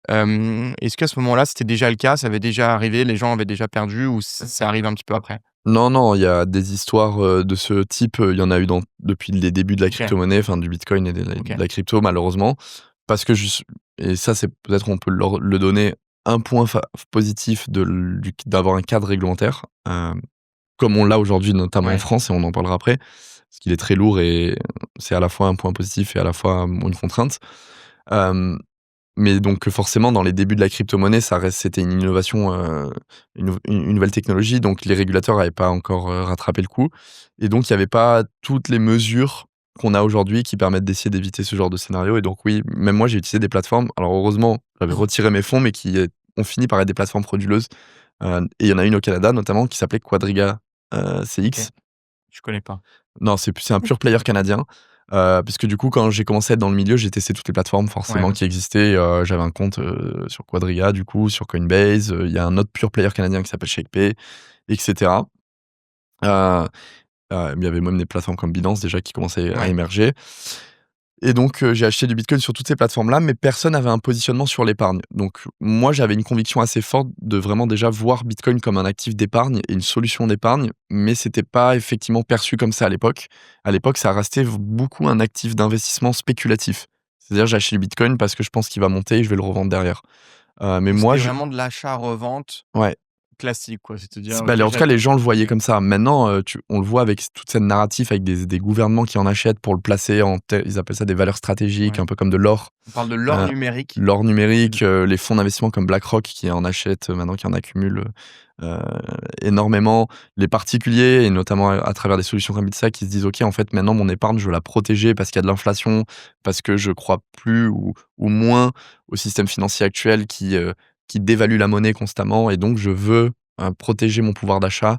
Est-ce qu'à ce moment-là, c'était déjà le cas? Ça avait déjà arrivé, les gens avaient déjà perdu ou ça arrive un petit peu après? Non, non, il y a des histoires, de ce type, il y en a eu depuis les débuts de la OK, crypto-monnaie, enfin du bitcoin et OK. de la crypto, malheureusement. Parce que et ça, c'est peut-être on peut le donner un point positif d'avoir un cadre réglementaire, comme on l'a aujourd'hui, notamment en Ouais. France, et on en parlera après, parce qu'il est très lourd et c'est à la fois un point positif et à la fois, une contrainte. Hem, mais donc forcément, dans les débuts de la crypto-monnaie, c'était une innovation, une nouvelle technologie, donc les régulateurs n'avaient pas encore, rattrapé le coup et donc il y avait pas toutes les mesures qu'on a aujourd'hui qui permettent d'essayer d'éviter ce genre de scénario et donc oui, même moi, j'ai utilisé des plateformes. Alors heureusement, j'avais retiré mes fonds, mais qui, ont fini par être des plateformes frauduleuses, et il y en a une au Canada notamment qui s'appelait Quadriga, OK, CX. je connais pas. Non, c'est un pure player canadien, puisque du coup, quand j'ai commencé à être dans le milieu, j'ai testé toutes les plateformes Ouais, forcément qui existaient, j'avais un compte, sur Quadriga du coup, sur Coinbase, il y a un autre pure player canadien qui s'appelle ShakePay et cetera. Heu il y avait même des plateformes comme Binance déjà qui commençaient à ouais. émerger et donc j'ai acheté du bitcoin sur toutes ces plateformes-là, mais personne n'avait un positionnement sur l'épargne. Donc moi, j'avais une conviction assez forte de vraiment déjà voir bitcoin comme un actif d'épargne et une solution d'épargne, mais c'était pas effectivement perçu comme ça à l'époque. À l'époque, ça restait beaucoup un actif d'investissement spéculatif. C'est-à-dire j'ai acheté du bitcoin parce que je pense qu'il va monter et je vais le revendre derrière. Mais Donc moi c'était je vraiment de l'achat-revente Ouais. classique quoi, c'est-à-dire OK Bah, en tout cas, les gens le voyaient OK, comme ça. Maintenant, on le voit avec toute cette narrative, avec des gouvernements qui en achètent pour le placer ils appellent ça des valeurs stratégiques, ouais. un peu comme de l'or. On parle de l'or Heu, numérique. L'or Mmh. numérique, les fonds d'investissement comme BlackRock qui en achètent, maintenant, qui en accumulent, heu, énormément. Les particuliers et notamment à travers des solutions comme ça qui se disent: «OK, en fait, maintenant mon épargne, je veux la protéger parce qu'il y a de l'inflation, parce que je crois plus ou moins au système financier actuel qui dévalue la monnaie constamment et donc je veux, protéger mon pouvoir d'achat,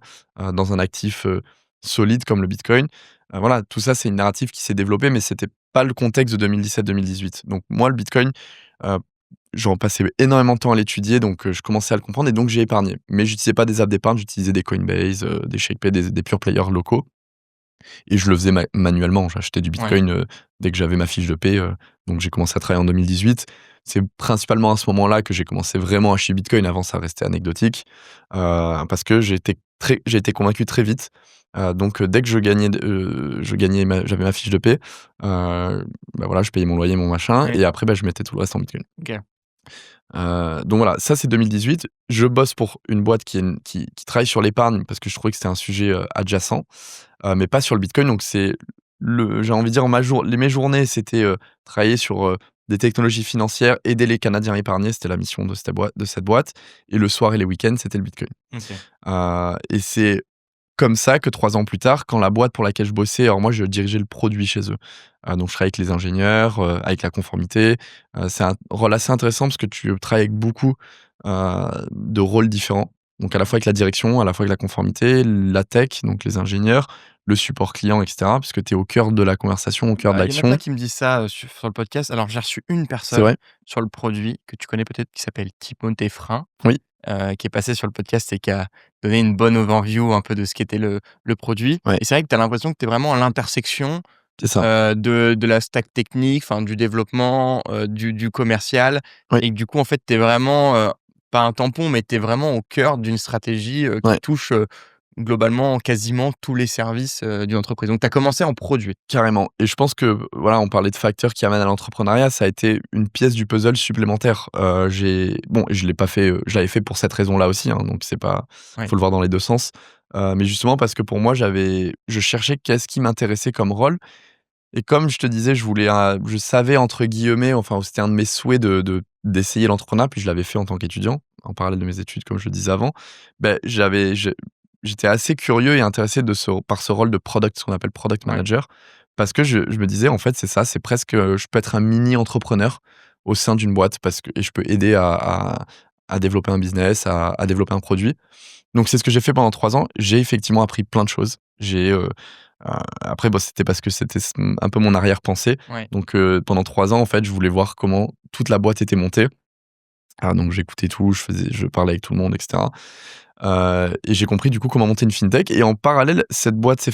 dans un actif, solide comme le bitcoin». Voilà, tout ça, c'est une narrative qui s'est développée, mais c'était pas le contexte de 2017-2018. Donc moi, le bitcoin, heu, j'en passais énormément de temps à l'étudier, donc je commençais à le comprendre et donc j'ai épargné. Mais j'utilisais pas des apps d'épargne, j'utilisais des Coinbase, des ShakePay, des pure players locaux et je le faisais manuellement. J'achetais du Ouais. bitcoin, dès que j'avais ma fiche de paie, donc j'ai commencé à travailler en 2018. C'est principalement à ce moment-là que j'ai commencé vraiment à acheter bitcoin. Avant, ça restait anecdotique, parce que j'ai été convaincu très vite. Donc dès que je gagnais j'avais ma fiche de paie, bah, voilà, je payais mon loyer, mon machin Ouais. et après, bah, je mettais tout le reste en bitcoin. OK. Donc voilà, ça c'est 2018. Je bosse pour une boîte qui travaille sur l'épargne parce que je trouvais que c'était un sujet, adjacent, mais pas sur le bitcoin. Donc j'ai envie de dire mes journées, c'était, travailler sur, des technologies financières, aider les Canadiens à épargner, c'était la mission de cette boîte et le soir et les week-ends, c'était le bitcoin. OK. Et c'est comme ça que 3 ans plus tard, quand la boîte pour laquelle je bossais, alors moi je dirigeais le produit chez eux. Donc je travaillais avec les ingénieurs, avec la conformité. C'est un rôle assez intéressant parce que tu travailles avec beaucoup, de rôles différents. Donc à la fois avec la direction, à la fois avec la conformité, la tech, donc les ingénieurs, le support client, et cetera, puisque tu es au cœur de la conversation, au cœur de Bah, il y en a plein l'action. qui me disent ça, sur le podcast. Alors j'ai reçu une C'est personne vrai? sur le produit que tu connais peut-être qui s'appelle Timothée Frein, Oui, qui est passé sur le podcast et qui a donné une bonne overview un peu de ce qu'était le produit ouais, et c'est vrai que tu as l'impression que tu es vraiment à l'intersection, c'est ça. de la stack technique, enfin du développement, du commercial Oui, et que du coup, en fait, tu es vraiment, pas un tampon, mais tu es vraiment au cœur d'une stratégie, qui ouais. touche, globalement quasiment tous les services, d'une entreprise. Donc tu as commencé en produit. Carrément. Et je pense que, voilà, on parlait de facteurs qui amènent à l'entrepreneuriat, ça a été une pièce du puzzle supplémentaire. Je l'ai pas fait, je l'avais fait pour cette raison-là aussi, hein, donc c'est pas, Ouais, faut le voir dans les 2 sens. Mais justement parce que pour moi, je cherchais qu'est-ce qui m'intéressait comme rôle et comme je te disais, je savais entre guillemets, enfin, c'était un de mes souhaits d'essayer l'entrepreneuriat, puis je l'avais fait en tant qu'étudiant, en parallèle de mes études, comme je le disais avant. J'étais assez curieux et intéressé par ce rôle de product, ce qu'on appelle product ouais. manager, parce que je me disais: «En fait, c'est ça, c'est presque, je peux être un mini entrepreneur au sein d'une boîte parce que et je peux aider à développer un business, à développer un produit». Donc c'est ce que j'ai fait pendant 3 ans. J'ai effectivement appris plein de choses. Après, bon, c'était parce que c'était un peu mon arrière-pensée. Ouais. Donc pendant 3 ans, en fait, je voulais voir comment toute la boîte était montée. Donc j'écoutais tout, je parlais avec tout le monde, et cetera. Et j'ai compris du coup comment monter une fintech et en parallèle, cette boîte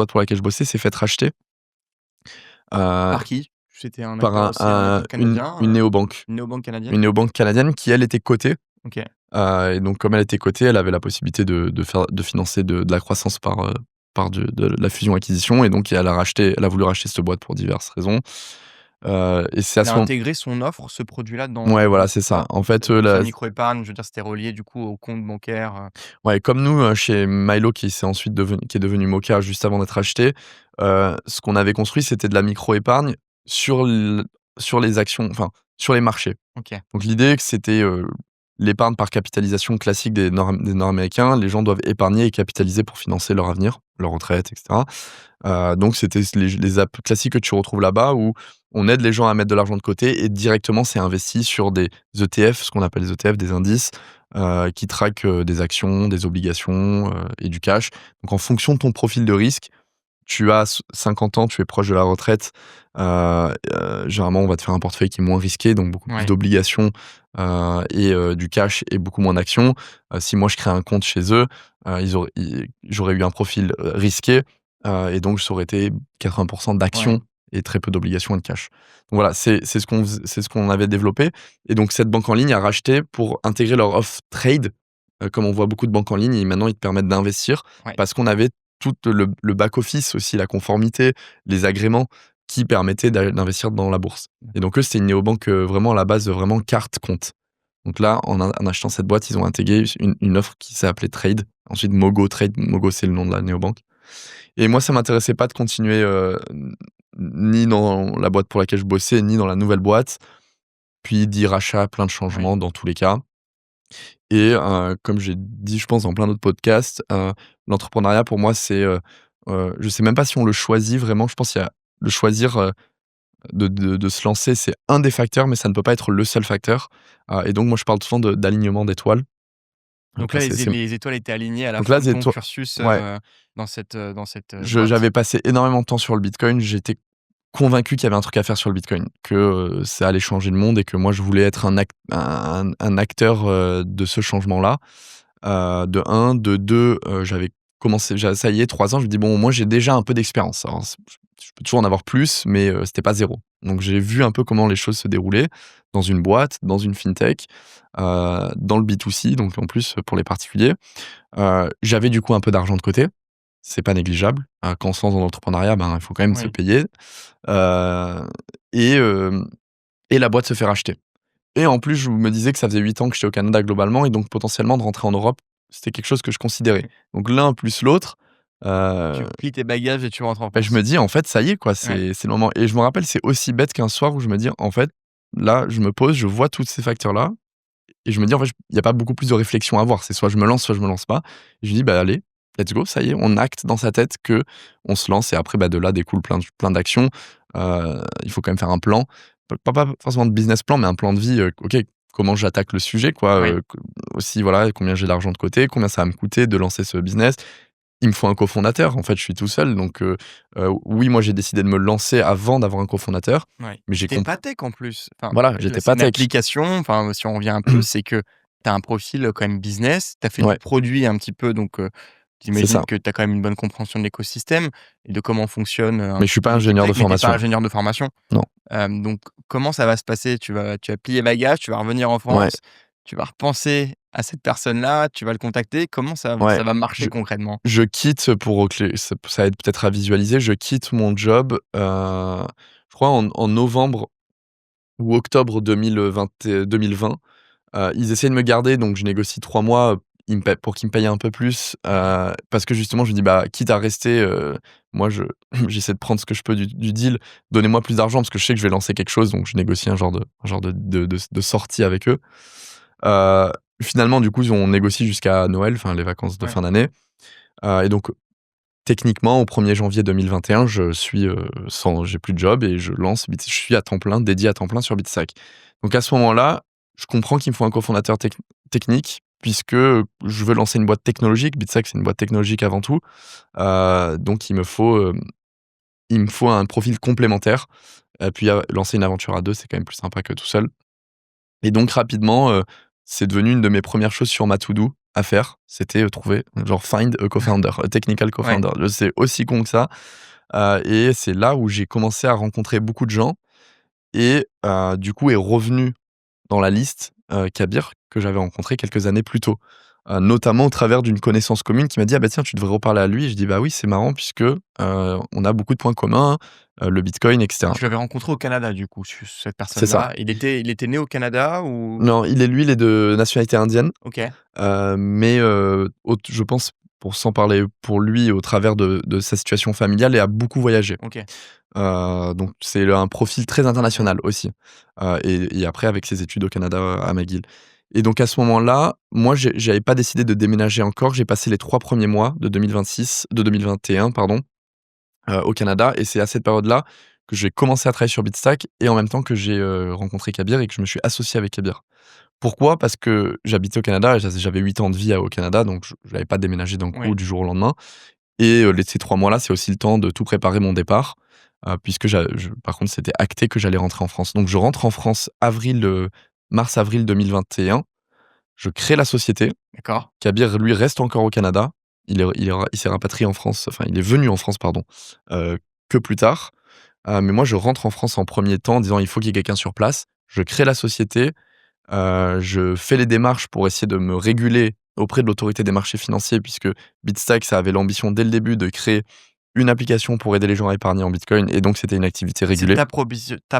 pour laquelle je bossais s'est faite racheter, heu, Par qui? C'était un par acteur aussi, un canadien, une néobanque. une néobanque Une canadienne? néobanque canadienne qui, elle, était cotée. OK. Et donc comme elle était cotée, elle avait la possibilité de financer de la croissance par de la fusion-acquisition et donc elle a voulu racheter cette boîte pour diverses raisons. Et c'est à Il a ce moment intégré son offre, ce produit-là ouais, dans voilà, c'est cette ça. boîte? En fait, Donc la la micro-épargne, je veux dire, c'était relié du coup au compte bancaire, ouais, comme nous, chez Milo qui est devenu Moka juste avant d'être acheté, ce qu'on avait construit, c'était de la micro-épargne sur les actions, enfin, sur les marchés. OK. Donc l'idée que c'était, l'épargne par capitalisation classique des Nord-américains. Les gens doivent épargner et capitaliser pour financer leur avenir, leur retraite, et cetera. Donc c'était les apps classiques que tu retrouves là-bas où on aide les gens à mettre de l'argent de côté et directement c'est investi sur des ETF, ce qu'on appelle les ETF, des indices, qui traquent, des actions, des obligations, et du cash. Donc en fonction de ton profil de risque, tu as 50 ans, tu es proche de la retraite, généralement, on va te faire un portefeuille qui est moins risqué, donc beaucoup plus Ouais, d'obligations, et du cash et beaucoup moins d'actions. Si moi je crée un compte chez eux, j'aurais eu un profil, risqué, et donc ça aurait été 80 ouais, d'actions et très peu d'obligations et de cash. Donc voilà, c'est ce qu'on avait développé et donc cette banque en ligne a racheté pour intégrer leur offre trade, comme on voit beaucoup de banques en ligne et maintenant ils te permettent d'investir ouais. parce qu'on avait tout le back office aussi, la conformité, les agréments qui permettaient d'investir dans la bourse. Et donc eux, c'était une néobanque, vraiment à la base, vraiment carte compte. Donc là, en achetant cette boîte, ils ont intégré une offre qui s'appelait Trade. Ensuite, Mogo Trade. Mogo, c'est le nom de la néobanque. Et moi, ça m'intéressait pas de continuer, ni dans la boîte pour laquelle je bossais, ni dans la nouvelle boîte. Puis dit rachat, plein de Ouais. changements dans tous les cas. Et comme j'ai dit, je pense, dans plein d'autres podcasts, l'entrepreneuriat pour moi, je sais même pas si on le choisit vraiment. Je pense qu'il y a le choisir, de se lancer, c'est un des facteurs, mais ça ne peut pas être le seul facteur. Et donc moi, je parle souvent d'alignement d'étoiles. Donc là, Parce que les étoiles étaient alignées à la donc là, fin de c'est ton toi cursus, ouais, dans cette, boîte? j'avais passé énormément de temps sur le bitcoin. J'étais convaincu qu'il y avait un truc à faire sur le bitcoin, que, ça allait changer le monde et que moi, je voulais être un acteur, de ce changement-là. De un, de 2, j'avais commencé ça y est 3 ans, je me dis: «Bon, moi, j'ai déjà un peu d'expérience». Alors je peux toujours en avoir plus, mais c'était pas zéro. Donc j'ai vu un peu comment les choses se déroulaient dans une boîte, dans une fintech, dans le B2C, donc en plus, pour les particuliers. J'avais du coup un peu d'argent de côté, c'est pas négligeable. Quand on se lance dans l'entrepreneuriat, ben, il faut quand même se Oui. payer, heu et hem et la boîte se fait racheter. Et en plus, je me disais que ça faisait 8 ans que j'étais au Canada globalement et donc potentiellement de rentrer en Europe, c'était quelque chose que je considérais. OK. Donc l'un plus l'autre, Tu heu, plies tes bagages et tu rentres en je me France? dis: «En fait, ça y est quoi, Ouais. c'est le moment» et je me rappelle, c'est aussi bête qu'un soir où je me dis: «En fait, là, je me pose, je vois tous ces facteurs-là» et je me dis: «En fait, il y a pas beaucoup plus de réflexion à avoir. C'est soit je me lance, soit je me lance pas» et je me dis: «Bah, allez, let's go, ça y est». On acte dans sa tête que on se lance et après, bah, de là découle plein d'actions. Il faut quand même faire un plan, pas forcément de business plan, mais un plan de vie, OK, comment j'attaque le sujet, quoi. Oui. Aussi, voilà, combien j'ai d'argent de côté, combien ça va me coûter de lancer ce business. Il me faut un cofondateur. En fait, je suis tout seul. Donc, oui, moi, j'ai décidé de me lancer avant d'avoir un cofondateur. Ouais. Mais Puis j'ai tu compris. pas tech en plus. Enfin, Voilà, là, j'étais c'est pas une tech. application, enfin, si on revient un peu, c'est que tu as un profil, quand même business. Tu as fait du Ouais, produit un petit peu, donc c'est j'imagine ça. que tu as quand même une bonne compréhension de l'écosystème et de comment fonctionne, un Mais je petit suis peu pas l'équipe ingénieur de tech, mais tu es pas formation. ingénieur de formation. Non. Donc comment ça va se passer? Tu vas plier bagages, tu vas revenir en Ouais, France, tu vas repenser à cette personne-là, tu vas le contacter. Comment ouais. ça va marcher Je concrètement? je quitte pour que ça aide peut-être à visualiser. Je quitte mon job, je crois en novembre ou octobre 2020. Ils essaient de me garder, donc je négocie 3 mois, ils me paient pour qu'ils me payent un peu plus, Mmh. parce que justement je me dis: «Bah, quitte à rester, moi j'essaie de prendre ce que je peux du deal. Donnez-moi plus d'argent parce que je sais que je vais lancer quelque chose», donc je négocie un genre de sortie avec eux. Heu, Finalement du coup, on négocie jusqu'à Noël, enfin les vacances de Ouais. fin d'année, et donc techniquement au 1er janvier 2021, j'ai plus de job et je suis à temps plein, dédié à temps plein sur Bitstack. Donc à ce moment-là, je comprends qu'il me faut un cofondateur technique puisque, je veux lancer une boîte technologique. Bitstack, c'est une boîte technologique avant tout, donc il me faut un profil complémentaire. Puis, lancer une aventure à 2, c'est quand même plus sympa que tout seul. Et donc rapidement, c'est devenu une de mes premières choses sur ma to do à faire. C'était, trouver, genre find a co-founder, a technical Ouais. co-founder. C'est aussi con que ça, et c'est là où j'ai commencé à rencontrer beaucoup de gens et du coup est revenu dans la liste, Kabir, que j'avais rencontré quelques années plus tôt. Notamment au travers d'une connaissance commune qui m'a dit: «Ah bah tiens, tu devrais reparler à lui». Et je dis: «Bah oui, c'est marrant puisque, on a beaucoup de points communs, le bitcoin et cetera». Tu l'avais rencontré au Canada du coup, cette C'est ça. personne-là. Il était né au Canada ou? Non, il est de nationalité indienne. OK, Mais je pense, pour sans parler pour lui, au travers de sa situation familiale et a beaucoup voyagé. OK. Donc c'est un profil très international aussi, et après avec ses études au Canada, à McGill. Et donc à ce moment-là, moi j'avais pas décidé de déménager encore. J'ai passé les 3 premiers mois de 2021 pardon, au Canada, et c'est à cette période-là que j'ai commencé à travailler sur Bitstack et en même temps que j'ai, rencontré Kabir et que je me suis associé avec Kabir. Pourquoi? Parce que j'habitais au Canada et j'avais 8 ans de vie au Canada, donc je n'avais pas déménagé d'un coup Oui. du jour au lendemain. Et ces 3 mois-là, c'est aussi le temps de tout préparer mon départ, puisque par contre, c'était acté que j'allais rentrer en France. Donc je rentre en France mars-avril 2021. Je crée la société. D'accord. Kabir, lui, reste encore au Canada. Il s'est rapatrié en France, enfin, il est venu en France, pardon, que plus tard. Mais moi, je rentre en France en premier temps en disant: «Il faut qu'il y ait quelqu'un sur place». Je crée la société. Je fais les démarches pour essayer de me réguler auprès de l'autorité des marchés financiers puisque Bitstack, ça avait l'ambition dès le début de créer une application pour aider les gens à épargner en bitcoin, et donc c'était une activité C'est régulée. ta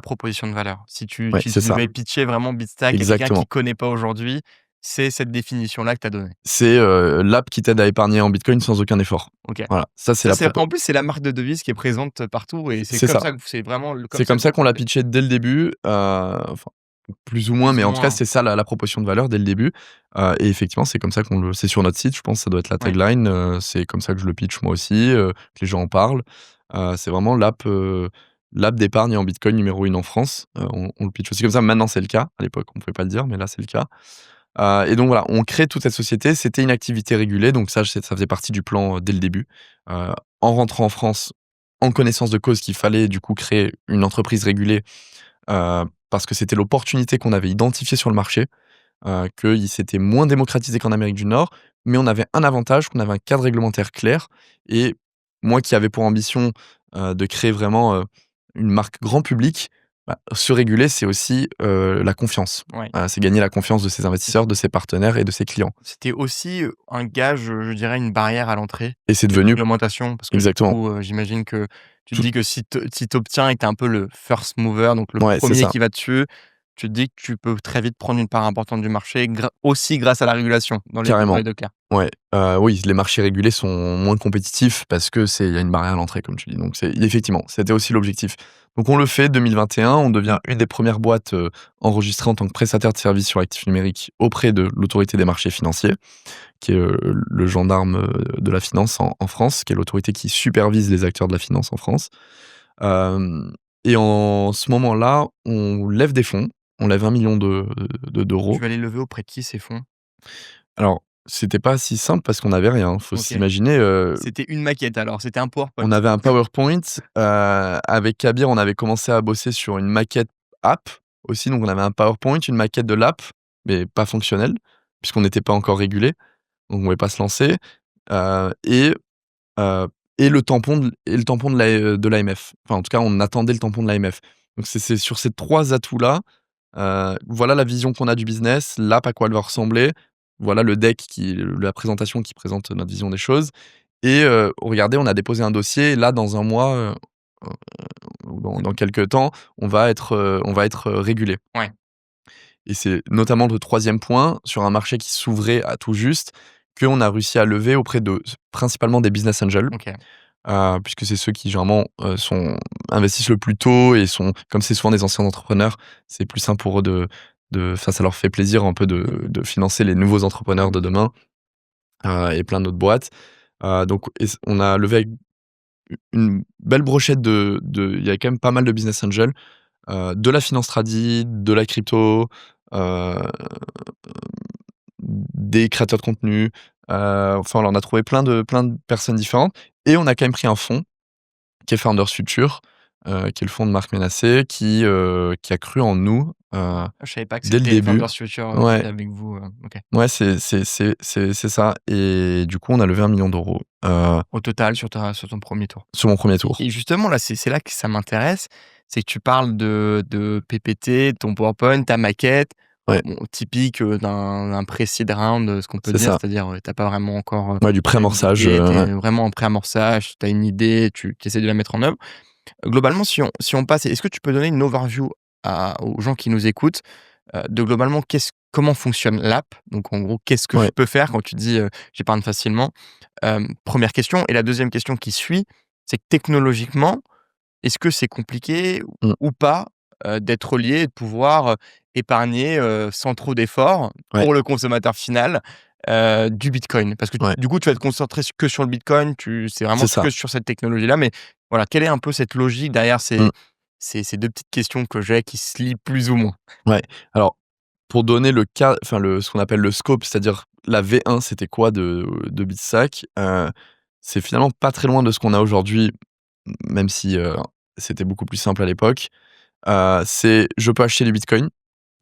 proposition de valeur. Si tu Ouais, tu c'est tu ça, devais pitcher vraiment Bitstack à quelqu'un qui exactement. connaît pas aujourd'hui, c'est cette définition-là que tu as donnée. C'est, l'app qui t'aide à épargner en bitcoin sans aucun effort. OK. Voilà, ça c'est Ça, la c'est propo en plus, c'est la marque de devise qui est présente partout et c'est c'est comme ça. ça que c'est vraiment le comme C'est ça comme que vous ça qu'on l'a fonctionnez. pitché dès le début, enfin, plus ou moins, Plus mais ou en tout cas, moins. c'est ça la proposition de valeur dès le début, et effectivement, c'est comme ça c'est sur notre site, je pense que ça doit être la Ouais. tagline, c'est comme ça que je le pitch moi aussi, que les gens en parlent. C'est vraiment l'app d'épargne en bitcoin numéro 1 en France, on le pitch aussi comme ça. Maintenant, c'est le cas. À l'époque, on pouvait pas le dire, mais là, c'est le cas. Et donc voilà, on crée toute cette société. C'était une activité régulée, donc ça faisait partie du plan, dès le début. Heu, En rentrant en France, en connaissance de cause qu'il fallait du coup créer une entreprise régulée, parce que c'était l'opportunité qu'on avait identifiée sur le marché, c'était moins démocratisé qu'en Amérique du Nord, mais on avait un avantage, qu'on avait un cadre réglementaire clair. Et moi qui avais pour ambition, de créer vraiment, une marque grand public, bah, se réguler, c'est aussi, la confiance. Ouais. C'est gagner la confiance de ses investisseurs, de ses partenaires et de ses clients. C'était aussi, un gage, je dirais une barrière à l'entrée, Et c'est cette devenu réglementation parce que du exactement, coup, j'imagine que tu te tout dis que si tu obtiens et que tu es un peu le first mover, donc le ouais, c'est premier ça. qui va dessus, tu te dis que tu peux très vite prendre une part importante du marché aussi grâce à la régulation dans Carrément. les 2 cas. Ouais, oui, les marchés régulés sont moins compétitifs parce que il y a une barrière à l'entrée comme tu dis, donc effectivement, c'était aussi l'objectif. Donc on le fait 2021, on devient une des premières boîtes, enregistrées en tant que prestataire de services sur actifs numériques auprès de l'autorité des marchés financiers, qui est, le gendarme, de la finance en France, qui est l'autorité qui supervise les acteurs de la finance en France. Hem Et en ce moment-là, on lève des fonds. on lève 1 million Tu d'euros. vas les lever auprès de qui ces fonds? Alors, c'était pas si simple parce qu'on avait rien. Faut OK. s'imaginer, C'était une maquette alors, c'était un PowerPoint? on avait un PowerPoint, avec Kabir, on avait commencé à bosser sur une maquette app aussi, donc on avait un PowerPoint, une maquette de l'app, mais pas fonctionnelle, puisqu'on n'était pas encore régulé, donc on pouvait pas se lancer, heu et heu le tampon de l'AMF. Enfin, en tout cas, on attendait le tampon de l'AMF. Donc c'est sur ces 3 atouts-là, voilà la vision qu'on a du business, l'app à quoi elle va ressembler, voilà le deck la présentation qui présente notre vision des choses et regardez, on a déposé un dossier, là dans un mois, ou dans quelques temps, on va être, régulé Ouais, et c'est notamment le troisième point, sur un marché qui s'ouvrait à tout juste, qu'on a réussi à lever auprès de principalement des business angels, OK. puisque c'est ceux qui généralement, investissent le plus tôt et sont comme c'est souvent des anciens entrepreneurs, c'est plus simple pour eux enfin ça leur fait plaisir un peu de financer les nouveaux entrepreneurs de demain, et plein d'autres boîtes. Donc on a levé avec une belle brochette il y a quand même pas mal de business angels, de la finance tradi, de la crypto, heu, des créateurs de contenu, enfin on a trouvé plein de personnes différentes et on a quand même pris un fonds qui est Founders Future, qui est le fonds de Marc Ménassé qui a cru en nous, Ah, je savais pas que dès le c'était début. Founders Future, qui Ouais, était avec vous, OK. ouais, c'est ça et du coup on a levé 1 million d'euros, Au total sur ton premier tour. sur mon premier tour. Et justement là, c'est là que ça m'intéresse, c'est que tu parles de PPT, ton PowerPoint, ta maquette, Ouais, bon typique, d'un pré-seed round, ce qu'on peut c'est dire, ça. c'est-à-dire, tu pas vraiment encore, Ouais, du levé de pré-amorçage, billets, tu ouais. es vraiment en pré-amorçage, tu as une idée, tu essaies de la mettre en œuvre. Globalement, si on passe, est-ce que tu peux donner une overview aux gens qui nous écoutent, de globalement comment fonctionne l'app? Donc en gros, qu'est-ce que je Ouais. peux faire quand tu dis, «J'épargne facilement»? 1re question et la deuxième question qui suit, c'est que technologiquement, est-ce que c'est compliqué Mmh. ou pas, d'être relié et de pouvoir, épargner, sans trop d'efforts Ouais, pour le consommateur final, du bitcoin? Parce que ouais, du coup, tu vas te concentrer que sur le bitcoin, c'est vraiment c'est ça. que sur cette technologie-là, mais voilà, quelle est un peu cette logique derrière Mmh. ces 2 petites questions que j'ai qui se lient plus ou moins? Ouais. Alors, pour donner le cas enfin ce qu'on appelle le scope, c'est-à-dire la V1, c'était quoi de Bitstack? C'est finalement pas très loin de ce qu'on a aujourd'hui, même si, c'était beaucoup plus simple à l'époque. C'est je peux acheter du bitcoin,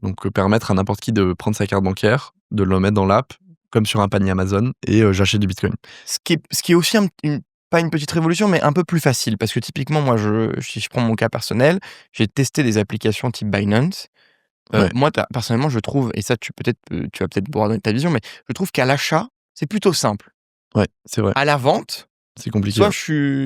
donc permettre à n'importe qui de prendre sa carte bancaire, de le mettre dans l'app, comme sur un panier Amazon et j'achète du bitcoin. Ce qui est aussi pas une petite révolution, mais un peu plus facile parce que typiquement, moi, si je prends mon cas personnel, j'ai testé des applications type Binance. Ouais, Moi, personnellement, je trouve et ça tu vas peut-être pouvoir donner ta vision, mais je trouve qu'à l'achat, c'est plutôt simple. ouais, c'est vrai. À la vente, C'est compliqué, soit ouais.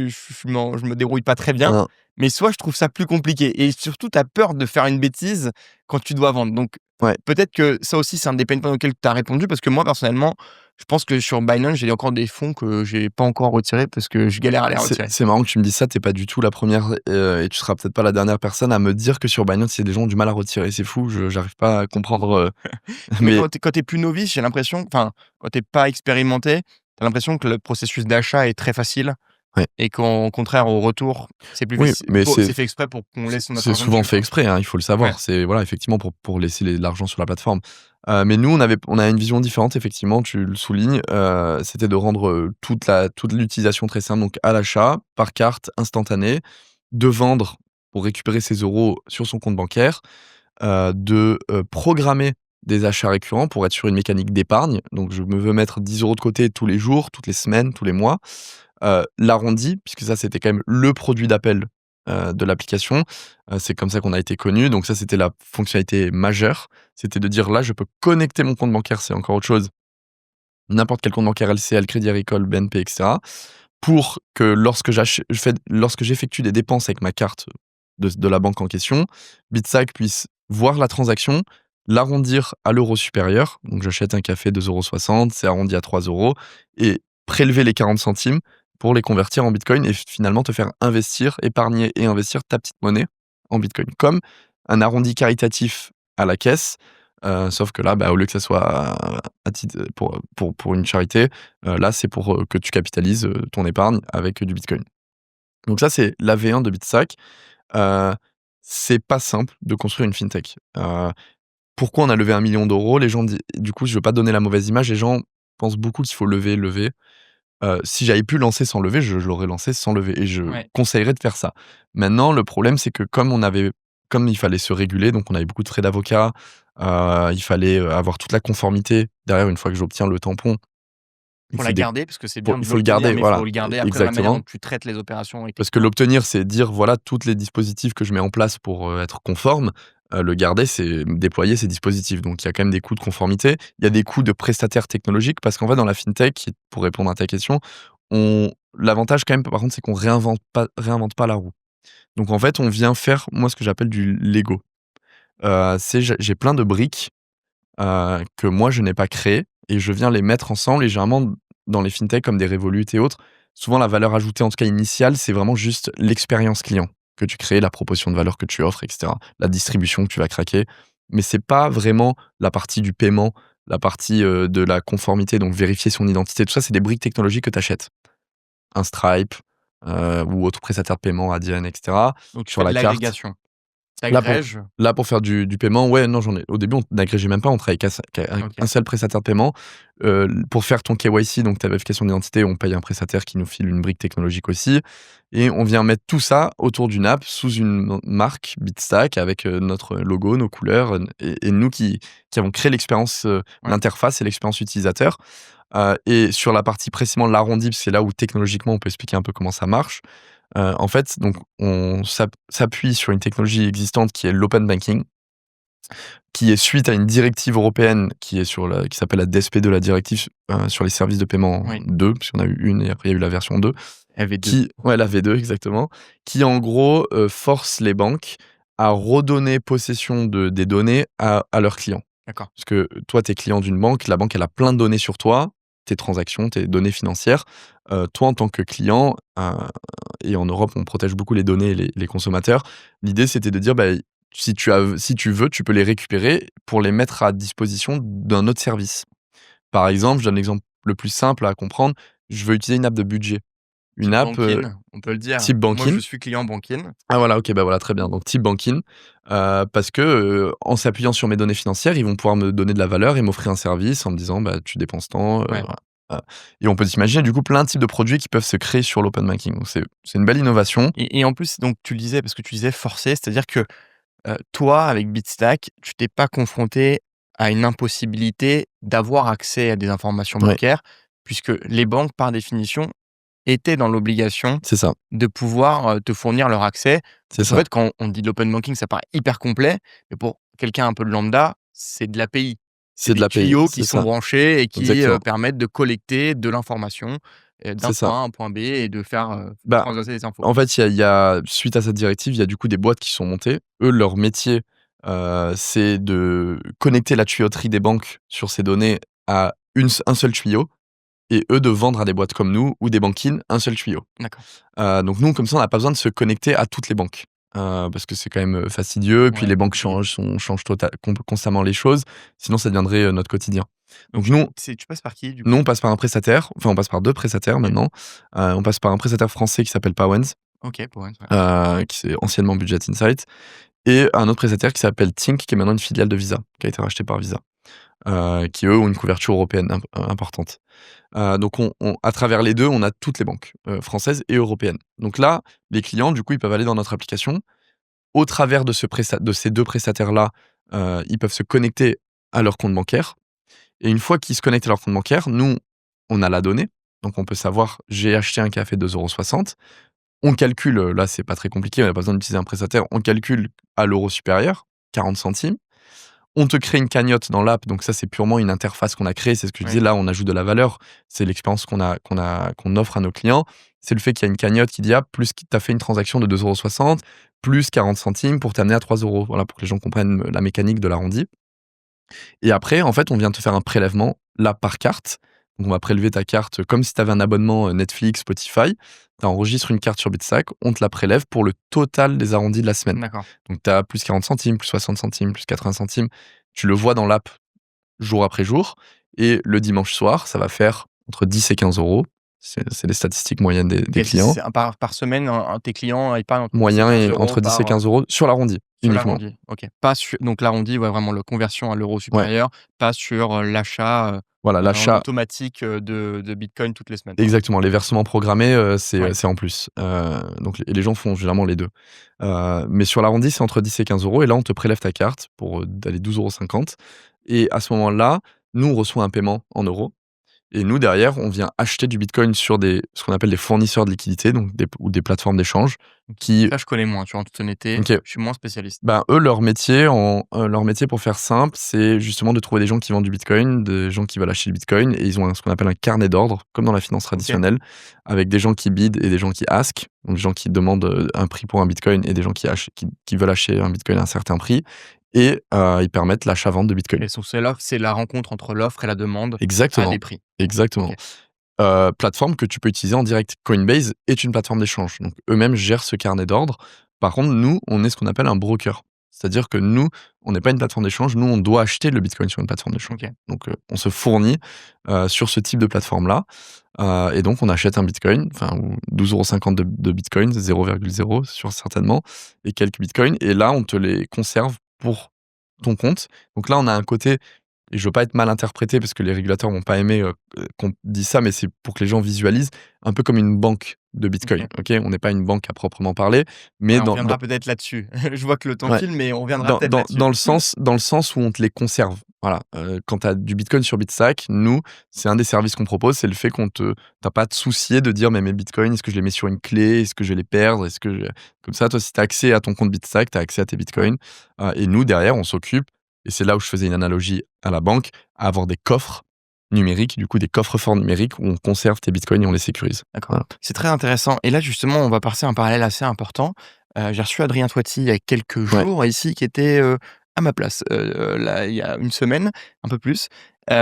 je me débrouille pas très bien, Hein, mais soit je trouve ça plus compliqué et surtout tu as peur de faire une bêtise quand tu dois vendre. Donc ouais. peut-être que ça aussi, c'est un des pain points auxquels tu as répondu parce que moi, personnellement, je pense que sur Binance, j'ai encore des fonds que j'ai pas encore retirés parce que je galère à les retirer. C'est marrant que tu me dises ça, tu pas du tout la première re et tu seras peut-être pas la dernière personne à me dire que sur Binance, il y a des gens ont du mal à retirer. C'est fou, j'arrive pas à comprendre, Mais mais quand tu es plus novice, j'ai l'impression enfin, quand tu es pas expérimenté, tu as l'impression que le processus d'achat est très facile ouais. et qu'au contraire, au retour, c'est plus Oui, facile mais c'est fait exprès pour qu'on laisse notre c'est argent souvent dessus, fait quoi. exprès, hein, il faut le Ouais. savoir. C'est voilà, effectivement pour laisser l'argent sur la plateforme. Mais nous, on a une vision différente, effectivement, tu le soulignes, c'était de rendre, toute l'utilisation très simple, donc à l'achat, par carte, instantanée, de vendre pour récupérer ses euros sur son compte bancaire, programmer des achats récurrents pour être sur une mécanique d'épargne. Donc je me veux mettre 10 euros de côté tous les jours, toutes les semaines, tous les mois. L'arrondi, puisque ça, c'était quand même le produit d'appel, de l'application. C'est comme ça qu'on a été connus. Donc ça, c'était la fonctionnalité majeure. C'était de dire: «Là, je peux connecter mon compte bancaire», c'est encore autre chose, n'importe quel compte bancaire LCL, Crédit Agricole, BNP et cetera, pour que lorsque j'effectue des dépenses avec ma carte de la banque en question, Bitsack puisse voir la transaction, l'arrondir à l'euro supérieur. Donc j'achète un café 2,60 €, c'est arrondi à 3 euros et prélever les 40 centimes pour les convertir en bitcoin et finalement te faire investir, épargner et investir ta petite monnaie en bitcoin. Comme un arrondi caritatif à la caisse, sauf que là, bah, au lieu que ça soit à titre pour une charité, là, c'est pour, que tu capitalises, ton épargne avec du bitcoin. Donc ça, c'est la V1 de Bitstack. Heu, c'est pas simple de construire une fintech. Pourquoi on a levé 1 million d'euros? Les gens du coup, je veux pas donner la mauvaise image, les gens pensent beaucoup qu'il faut lever, lever. Si j'avais pu lancer sans lever, je l'aurais lancé sans lever et je Ouais. conseillerais de faire ça. Maintenant, le problème, c'est que comme il fallait se réguler, donc on avait beaucoup de frais d'avocat, il fallait, avoir toute la conformité derrière une fois que j'obtiens le tampon et que Pour c'est la des garder, parce que c'est bien il de faut le l'obtenir, garder, mais il voilà, faut le garder après dans la manière dont exactement. tu traites les opérations et tes Parce que clients. l'obtenir, c'est dire, voilà, toutes les dispositifs que je mets en place pour, être conforme. Le garder, c'est déployer ces dispositifs. Donc il y a quand même des coûts de conformité. Il y a des coûts de prestataires technologiques parce qu'en fait, dans la fintech, pour répondre à ta question, on l'avantage quand même, par contre, c'est qu'on réinvente pas la roue. Donc en fait, on vient faire, moi, ce que j'appelle du Lego. J'ai plein de briques, que moi je n'ai pas créées et je viens les mettre ensemble et généralement dans les fintechs comme des Revolut et autres, souvent la valeur ajoutée, en tout cas initiale, c'est vraiment juste l'expérience client que tu crées, la proposition de valeur que tu offres et cetera, la distribution que tu vas craquer. Mais c'est pas vraiment la partie du paiement, la partie, de la conformité, donc vérifier son identité, tout ça, c'est des briques technologiques que tu achètes. Un Stripe, ou autre prestataire de paiement, Adyen et cetera, Donc tu sur fais de la carte. l'agrégation. Là pour Tu là pour faire du paiement, ouais, non, j'en ai au début, on n'agrégeait même pas, on travaillait qu'avec un OK. seul prestataire de paiement. Pour faire ton KYC, donc ta vérification d'identité, on paye un prestataire qui nous file une brique technologique aussi et on vient mettre tout ça autour d'une app sous une marque Bitstack avec, notre logo, nos couleurs, et nous qui avons créé l'expérience, Ouais. l'interface et l'expérience utilisateur. Et sur la partie précisément de l'arrondi, parce que c'est là où technologiquement on peut expliquer un peu comment ça marche. En fait, donc on s'appuie sur une technologie existante qui est l'open banking, qui est suite à une directive européenne qui s'appelle la DSP2, la directive, sur les services de paiement Oui. 2, puisqu'on a eu une et après il y a eu la version 2, LV2. la V2 exactement, qui en gros, force les banques à redonner possession des données à leurs clients. D'accord. Parce que toi, tu es client d'une banque, la banque, elle a plein de données sur toi, tes transactions, tes données financières. Toi, en tant que client, et en Europe, on protège beaucoup les données et les consommateurs. L'idée, c'était de dire, bah, si tu veux, tu peux les récupérer pour les mettre à disposition d'un autre service. Par exemple, je donne l'exemple le plus simple à comprendre, je veux utiliser une app de budget. Une Type app, Bankin, on peut le dire. type Moi, je Bankin. suis client Bankin. Ah voilà, OK, bah, voilà, très bien. Donc type Bankin, parce que, en s'appuyant sur mes données financières, ils vont pouvoir me donner de la valeur et m'offrir un service en me disant: «Bah, tu dépenses tant», Ouais. voilà. Et on peut s'imaginer du coup plein de types de produits qui peuvent se créer sur l'open banking. Donc c'est une belle innovation. Et en plus, donc tu le disais, parce que tu disais forcé, c'est-à-dire que, toi, avec Bitstack, tu t'es pas confronté à une impossibilité d'avoir accès à des informations Ouais, bancaires, puisque les banques, par définition, étaient dans l'obligation c'est ça, de pouvoir, te fournir leur accès. c'est Parce qu'en ça, fait, quand on dit de l'open banking, ça paraît hyper complet, mais pour quelqu'un un peu de lambda, c'est de l'API. C'est c'est de des l'API, tuyaux qui c'est sont ça, branchés et qui, exactement, permettent de collecter de l'information, d'un c'est ça. point A à un point B et de faire, Bah, transverser les infos. en fait, il y a suite à cette directive, il y a du coup des boîtes qui sont montées. Eux, leur métier, c'est de connecter la tuyauterie des banques sur ces données à un seul tuyau. Et eux de vendre à des boîtes comme nous ou des banquines un seul tuyau. D'accord. Donc nous, comme ça, on n'a pas besoin de se connecter à toutes les banques, parce que c'est quand même, fastidieux et puis Ouais, les banques compliqué. changent constamment les choses, sinon ça deviendrait, notre quotidien. Donc Donc nous tu passes par qui, du nous, coup? on passe par un prestataire, enfin on passe par 2 prestataires OK. maintenant. On passe par un prestataire français qui s'appelle Powens, OK, pour ouais. qui c'est anciennement Budget Insight, et un autre prestataire qui s'appelle Tink, qui est maintenant une filiale de Visa, qui a été rachetée par Visa, qui eux ont une couverture européenne importante. Donc à travers les 2, on a toutes les banques, françaises et européennes. Donc là, les clients, du coup, ils peuvent aller dans notre application. Au travers de ces 2 prestataires-là, ils peuvent se connecter à leur compte bancaire et une fois qu'ils se connectent à leur compte bancaire, nous, on a la donnée. Donc on peut savoir: «J'ai acheté un café 2,60 €». On calcule, là, c'est pas très compliqué, on a pas besoin d'utiliser un prestataire. On calcule à l'euro supérieur, 40 centimes. On te crée une cagnotte dans l'app, donc ça, c'est purement une interface qu'on a créée. C'est ce que je disais, Oui. là, on ajoute de la valeur. C'est l'expérience qu'on offre à nos clients. C'est le fait qu'il y a une cagnotte qui dit: «Ah, plus tu as fait une transaction de 2,60 €, plus 40 centimes pour t'amener à 3 €». Voilà, pour que les gens comprennent la mécanique de l'arrondi. Et après, en fait, on vient te faire un prélèvement, là, par carte. Donc on va prélever ta carte comme si tu avais un abonnement, Netflix, Spotify. Tu enregistres une carte sur Bitstack, on te la prélève pour le total des arrondis de la semaine. D'accord. Donc tu as plus 40 centimes, plus 60 centimes, plus 80 centimes. Tu le vois dans l'app jour après jour et le dimanche soir, ça va faire entre 10 et 15 €. C'est les statistiques moyennes des OK, clients. c'est par semaine, tes clients épargnent entre 10 et Moyen 15 est euros entre 10 et par, 15 euros sur l'arrondi, sur uniquement. l'arrondi? OK. Pas sur donc l'arrondi, ouais, vraiment le conversion à l'euro Ouais, supérieur, pas sur, l'achat, voilà, en l'achat automatique, de bitcoin toutes les semaines. exactement, les versements programmés, Ouais, c'est en plus. Donc les gens font généralement les 2. Mais sur l'arrondi, c'est entre 10 et 15 euros et là, on te prélève ta carte pour, d'aller 12,50 € et à ce moment-là, nous, on reçoit un paiement en euros. Et nous, derrière, on vient acheter du bitcoin sur ce qu'on appelle des fournisseurs de liquidités, donc des plateformes d'échange OK. qui Ça, je connais moins, tu vois? En toute honnêteté, OK. je suis moins spécialiste. Ben, eux, leur métier pour faire simple, c'est justement de trouver des gens qui vendent du bitcoin, des gens qui veulent acheter du bitcoin et ils ont ce qu'on appelle un carnet d'ordre, comme dans la finance OK. traditionnelle, avec des gens qui bid et des gens qui ask, donc des gens qui demandent, un prix pour un bitcoin et des gens qui veulent acheter un bitcoin à un certain prix et ils permettent l'achat-vente de bitcoin. Et son c'est la rencontre entre l'offre et la demande à Exactement, des prix. OK. exactement. Plateforme que tu peux utiliser en direct. Coinbase est une plateforme d'échange, donc eux-mêmes gèrent ce carnet d'ordre. Par contre, nous, on est ce qu'on appelle un broker. C'est-à-dire que nous, on n'est pas une plateforme d'échange, nous, on doit acheter le bitcoin sur une plateforme d'échange. OK. Donc, on se fournit, sur ce type de plateforme-là, et donc on achète un bitcoin, enfin ou 12,50 € de bitcoin, 0,0 sur certainement et quelques bitcoins et là, on te les conserve pour ton compte. Donc là, on a un côté et je veux pas être mal interprété parce que les régulateurs vont pas aimer, qu'on dise ça, mais c'est pour que les gens visualisent, un peu comme une banque de bitcoin, OK. OK? On n'est pas une banque à proprement parler, mais Ouais, on reviendra peut-être là-dessus. Je vois que le temps ouais, file, mais on reviendra peut-être dans là-dessus. le sens où on te les conserve. Voilà, quand tu as du bitcoin sur Bitstack, nous, c'est un des services qu'on propose, c'est le fait qu'on te tu pas à te soucier de dire: «Mais mes bitcoins, est-ce que je les mets sur une clé? Est-ce que je vais les perdre? Est-ce que je» comme ça, toi, si tu as accès à ton compte Bitstack, tu as accès à tes bitcoins, et nous, derrière, on s'occupe et c'est là où je faisais une analogie à la banque, à avoir des coffres numériques, du coup, des coffres-forts numériques où on conserve tes bitcoins et on les sécurise. D'accord. Voilà. C'est très intéressant et là, justement, on va passer à un parallèle assez important. J'ai reçu Adrien Toiti il y a quelques Ouais. jours ici qui était, à ma place, là, il y a une semaine, un peu plus. Et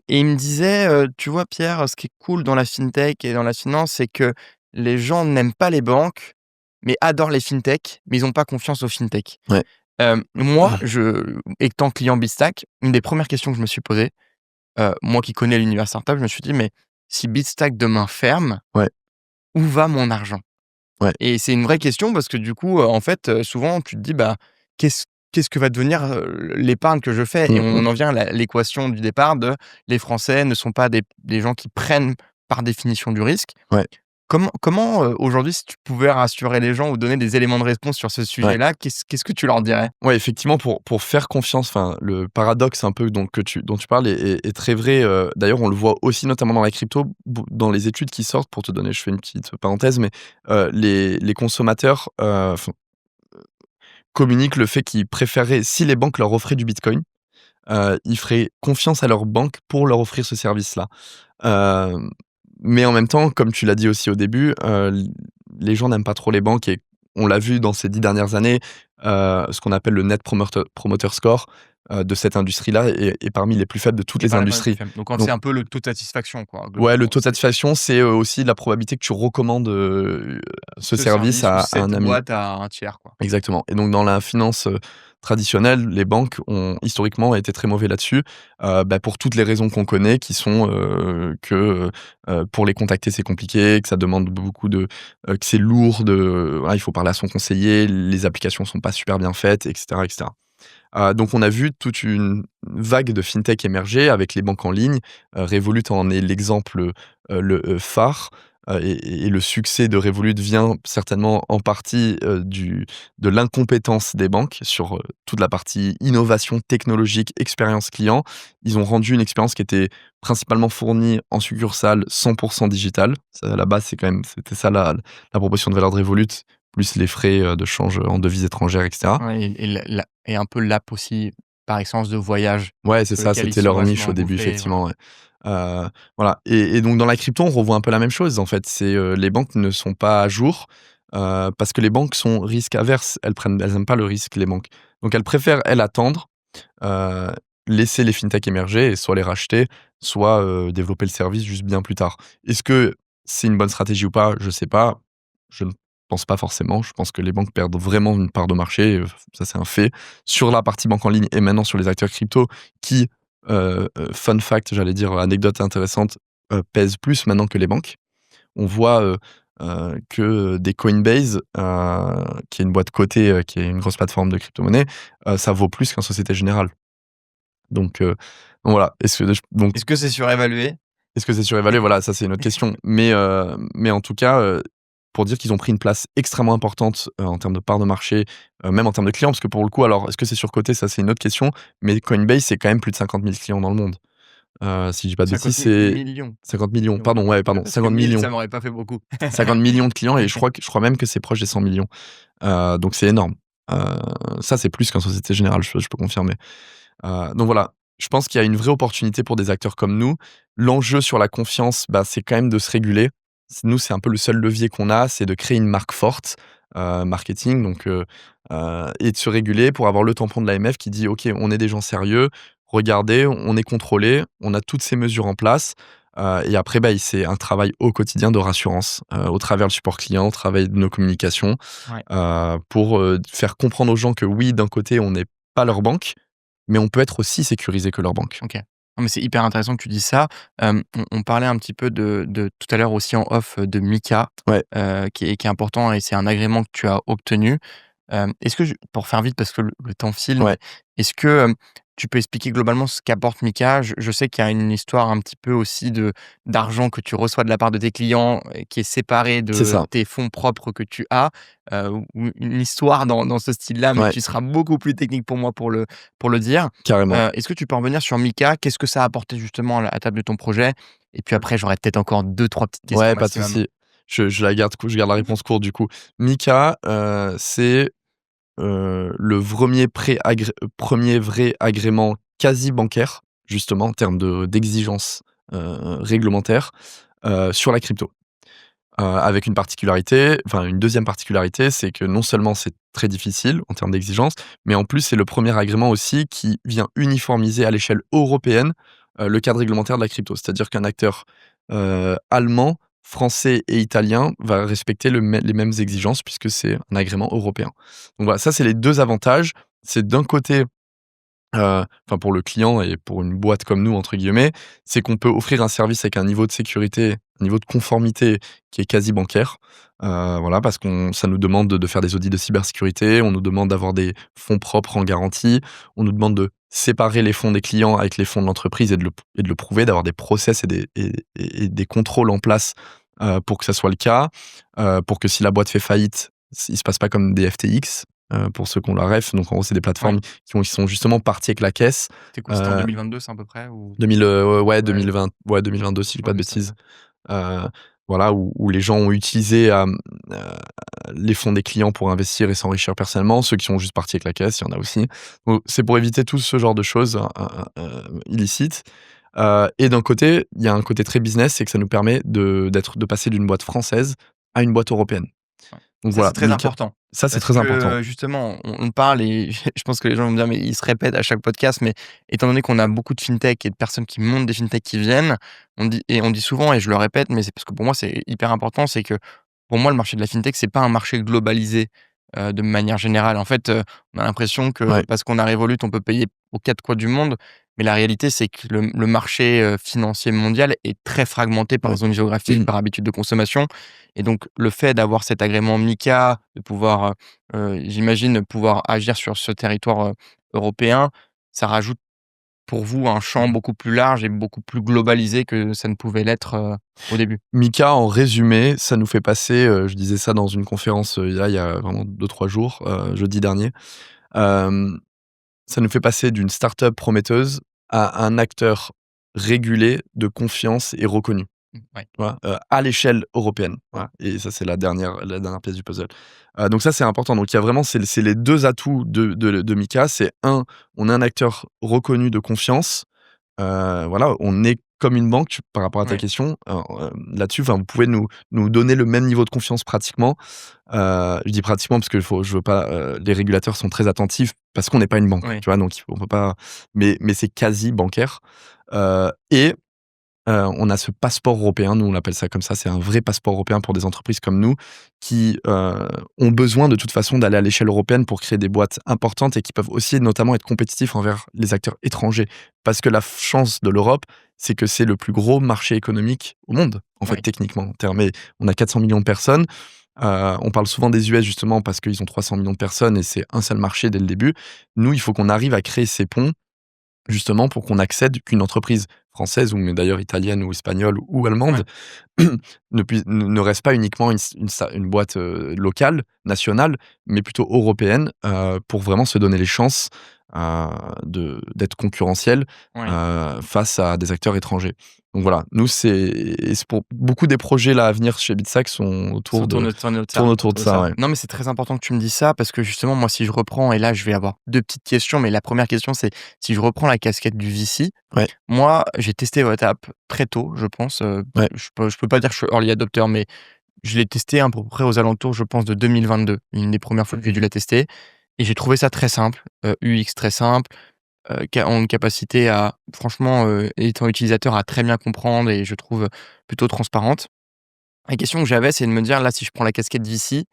il me disait, «Tu vois Pierre, ce qui est cool dans la fintech et dans la finance, c'est que les gens n'aiment pas les banques, mais adorent les fintech, mais ils ont pas confiance aux fintech». Ouais. Moi, étant client Bitstack, une des premières questions que je me suis posées, moi qui connais l'univers startup, je me suis dit: «Mais si Bitstack demain ferme, Ouais. où va mon argent?» Ouais. Et c'est une vraie question parce que du coup, en fait, souvent tu te dis: «Bah, qu'est-ce que va devenir, l'épargne que je fais?» Et Mmh mh. on en vient à l'équation du départ de les Français ne sont pas des gens qui prennent par définition du risque. Ouais. Comment, aujourd'hui, si tu pouvais rassurer les gens ou donner des éléments de réponse sur ce Ouais. sujet-là, qu'est-ce que tu leur dirais? Ouais, effectivement, pour faire confiance, enfin, le paradoxe un peu dont tu parles est très vrai. D'ailleurs, on le voit aussi notamment dans la crypto, dans les études qui sortent, pour te donner, je fais une petite parenthèse, mais les consommateurs communiquent le fait qu'ils préféreraient, si les banques leur offraient du bitcoin, ils feraient confiance à leur banque pour leur offrir ce service-là. Hem, mais en même temps, comme tu l'as dit aussi au début, les gens n'aiment pas trop les banques et on l'a vu dans ces 10 dernières années, ce qu'on appelle le Net Promoter Score, de cette industrie-là est parmi les plus faibles de toutes Et les par exemple, industries. donc quand c'est Donc un peu le taux de satisfaction quoi, ouais, le globalement, taux de c'est satisfaction, c'est, aussi la probabilité que tu recommandes, ce ce service service ou à un cette ami. boîte à un tiers quoi. Exactement et donc dans la finance, traditionnelle, les banques ont historiquement été très mauvais là-dessus, pour toutes les raisons qu'on connaît qui sont, pour les contacter, c'est compliqué, que ça demande beaucoup que c'est lourd voilà, il faut parler à son conseiller, les applications sont pas super bien faites et cetera et cetera. Donc on a vu toute une vague de fintech émerger avec les banques en ligne. Revolut en est l'exemple, phare, et le succès de Revolut vient certainement en partie, de l'incompétence des banques sur, toute la partie innovation technologique, expérience client. Ils ont rendu une expérience qui était principalement fournie en succursale 100 digitale. Ça à la base, c'était ça la proposition de valeur de Revolut, plus les frais, de change en devises étrangères et cetera. Ouais et un peu l'app aussi, par excellence de voyage, Ouais, c'est sur ça, lequel ils c'était sont leur niche vachement au début, engouffrés, voilà. effectivement, ouais. Voilà et donc dans la crypto, on revoit un peu la même chose, en fait. C'est, les banques ne sont pas à jour, parce que les banques sont risques averses. Elles aiment pas le risque, les banques. Donc elles préfèrent, elles, attendre, heu, laisser les fintechs émerger et soit les racheter, soit, développer le service juste bien plus tard. Est-ce que c'est une bonne stratégie ou pas? Je sais pas. Je ne pense pas forcément. Je pense que les banques perdent vraiment une part de marché, ça c'est un fait. Sur la partie banque en ligne et maintenant sur les acteurs crypto qui, fun fact, j'allais dire anecdote intéressante, pèsent plus maintenant que les banques. on voit, que des Coinbase, qui est une boîte cotée, qui est une grosse plateforme de crypto-monnaie, ça vaut plus qu'un Société Générale. Donc voilà. Est-ce que c'est surévalué? Est-ce que c'est surévalué? Voilà, ça c'est une autre question. Mais en tout cas, pour dire qu'ils ont pris une place extrêmement importante, en termes de part de marché, même en termes de clients, parce que pour le coup, alors est-ce que c'est surcoté? Ça c'est une autre question, mais Coinbase, c'est quand même plus de 50 000 clients dans le monde. Si je dis pas de bêtises, 50 c'est 000 50 millions. millions. Pardon, ouais, pardon, Parce que 50 1000, millions. ça m'aurait pas fait beaucoup. 50 millions de clients et je crois même que c'est proche des 100 millions. Donc c'est énorme. Ça, c'est plus qu'un Société Générale, je peux confirmer. Donc voilà, je pense qu'il y a une vraie opportunité pour des acteurs comme nous. L'enjeu sur la confiance, bah, c'est quand même de se réguler. Nous, c'est un peu le seul levier qu'on a, c'est de créer une marque forte, marketing, donc et de se réguler pour avoir le tampon de l'AMF qui dit: «OK, on est des gens sérieux, regardez, on est contrôlé, on a toutes ces mesures en place». Et après, bah, c'est un travail au quotidien de rassurance, au travers le support client, au travers de nos communications, Ouais, pour, faire comprendre aux gens que oui, d'un côté, on n'est pas leur banque, mais on peut être aussi sécurisé que leur banque. OK. Non, mais c'est hyper intéressant que tu dises ça. On parlait un petit peu de tout à l'heure aussi en off, de MiCA, Ouais, qui est important et c'est un agrément que tu as obtenu. Est-ce que pour faire vite parce que le temps file, mais ouais, est-ce que, tu peux expliquer globalement ce qu'apporte Mika? Je sais qu'il y a une histoire un petit peu aussi d'argent que tu reçois de la part de tes clients et qui est séparé c'est de ça, tes fonds propres que tu as, ou une histoire dans ce style-là, mais ouais, tu seras beaucoup plus technique pour moi pour le dire. carrément. Est-ce que tu peux revenir sur Mika? Qu'est-ce que ça a apporté justement à la table de ton projet? Et puis après, j'aurais peut-être encore deux trois petites questions Ouais, pas de maximum. souci. Je garde la réponse courte du coup. Mika, c'est, le premier vrai agrément quasi bancaire, justement en termes d'exigences, réglementaires, sur la crypto. Avec une deuxième particularité, c'est que non seulement c'est très difficile en termes d'exigences, mais en plus c'est le premier agrément aussi qui vient uniformiser à l'échelle européenne, le cadre réglementaire de la crypto. C'est-à-dire qu'un acteur, allemand, français et italien va respecter les mêmes exigences puisque c'est un agrément européen. Donc voilà, ça c'est les 2 avantages. C'est d'un côté, enfin pour le client et pour une boîte comme nous entre guillemets, c'est qu'on peut offrir un service avec un niveau de sécurité, un niveau de conformité qui est quasi bancaire. Voilà, parce qu'on ça nous demande de faire des audits de cybersécurité, on nous demande d'avoir des fonds propres en garantie, on nous demande de séparer les fonds des clients avec les fonds de l'entreprise et de le prouver, d'avoir des process et des contrôles en place, pour que ça soit le cas, pour que si la boîte fait faillite, il se passe pas comme des FTX, pour ceux qui ont la ref. Donc en gros, c'est des Ouais. plateformes qui sont justement partis avec la caisse. C'était quoi? C'était en Heu, 2022, c'est à peu près ou? 2000, ouais, Ouais, 2020, ouais, 2022 si je dis pas ouais, de mais ça bêtises. Heu, voilà, où les gens ont utilisé, les fonds des clients pour investir et s'enrichir personnellement. Ceux qui sont juste partis avec la caisse, il y en a aussi. Donc c'est pour éviter tout ce genre de choses, illicites. Et d'un côté, il y a un côté très business, c'est que ça nous permet de passer d'une boîte française à une boîte européenne. Ouais. Donc Ça, voilà, c'est très Mika, important ça c'est parce très que, important. justement, on parle et je pense que les gens vont me dire: «Mais il se répète à chaque podcast», mais étant donné qu'on a beaucoup de fintech et de personnes qui montent des fintech qui viennent, on dit souvent et je le répète, mais c'est parce que pour moi, c'est hyper important, c'est que pour moi, le marché de la fintech, c'est pas un marché globalisé, de manière générale. En fait, on a l'impression que Ouais. parce qu'on a Revolut, on peut payer aux 4 coins du monde, mais la réalité, c'est que le marché, financier mondial est très fragmenté par Ouais. zone géographique, par habitude de consommation et donc le fait d'avoir cet agrément MiCA, de pouvoir, j'imagine pouvoir agir sur ce territoire, européen, ça rajoute pour vous un champ beaucoup plus large et beaucoup plus globalisé que ça ne pouvait l'être, au début. Mika, en résumé, ça nous fait passer, je disais ça dans une conférence, il y a vraiment 2 3 jours, jeudi dernier. Hem, Ça nous fait passer d'une start-up prometteuse à un acteur régulé, de confiance et reconnu, Mmh, ouais. tu vois? À l'échelle européenne, voilà, et ça, c'est la dernière pièce du puzzle. Donc ça, c'est important. Donc il y a vraiment c'est les 2 atouts de Mika. C'est un, on est un acteur reconnu de confiance. Voilà, on est comme une banque par rapport à ta Ouais. question, là-dessus, enfin, vous pouvez nous donner le même niveau de confiance pratiquement. Je dis pratiquement parce que je veux pas, les régulateurs sont très attentifs parce qu'on n'est pas une banque, Ouais. tu vois? Donc on peut pas, mais c'est quasi bancaire, et On a ce passeport européen, nous on l'appelle ça comme ça, c'est un vrai passeport européen pour des entreprises comme nous qui, ont besoin de toute façon d'aller à l'échelle européenne pour créer des boîtes importantes et qui peuvent aussi notamment être compétitifs envers les acteurs étrangers. Parce que la chance de l'Europe, c'est que c'est le plus gros marché économique au monde, en fait, Oui, techniquement. En termes et on a 400 millions de personnes. On parle souvent des US justement parce qu'ils ont 300 millions de personnes et c'est un seul marché dès le début. Nous, il faut qu'on arrive à créer ces ponts justement pour qu'on accède qu'une entreprise française ou mais d'ailleurs italienne ou espagnole ou ouais, allemande ne reste pas uniquement une boîte, locale, nationale, mais plutôt européenne, pour vraiment se donner les chances, heu, d'être concurrentiel, oui. face à des acteurs étrangers. Donc voilà, nous c'est pour beaucoup des projets là à venir chez Bitsack sont Sont tournés tournent autour de autour de ça, ça. ouais. Non, mais c'est très important que tu me dises ça parce que justement, moi, si je reprends et là, je vais avoir 2 petites questions, mais la première question, c'est si je reprends la casquette du VC, Ouais, moi, j'ai testé votre app très tôt, je pense, ouais. je peux pas dire que je suis early adopter, mais je l'ai testé à peu près aux alentours, je pense, de 2022. Une des premières fois que j'ai dû la tester et j'ai trouvé ça très simple, UX très simple, ca ont une capacité à franchement, étant utilisateur, à très bien comprendre et je trouve, plutôt transparente. La question que j'avais, c'est de me dire, là, si je prends la casquette VC,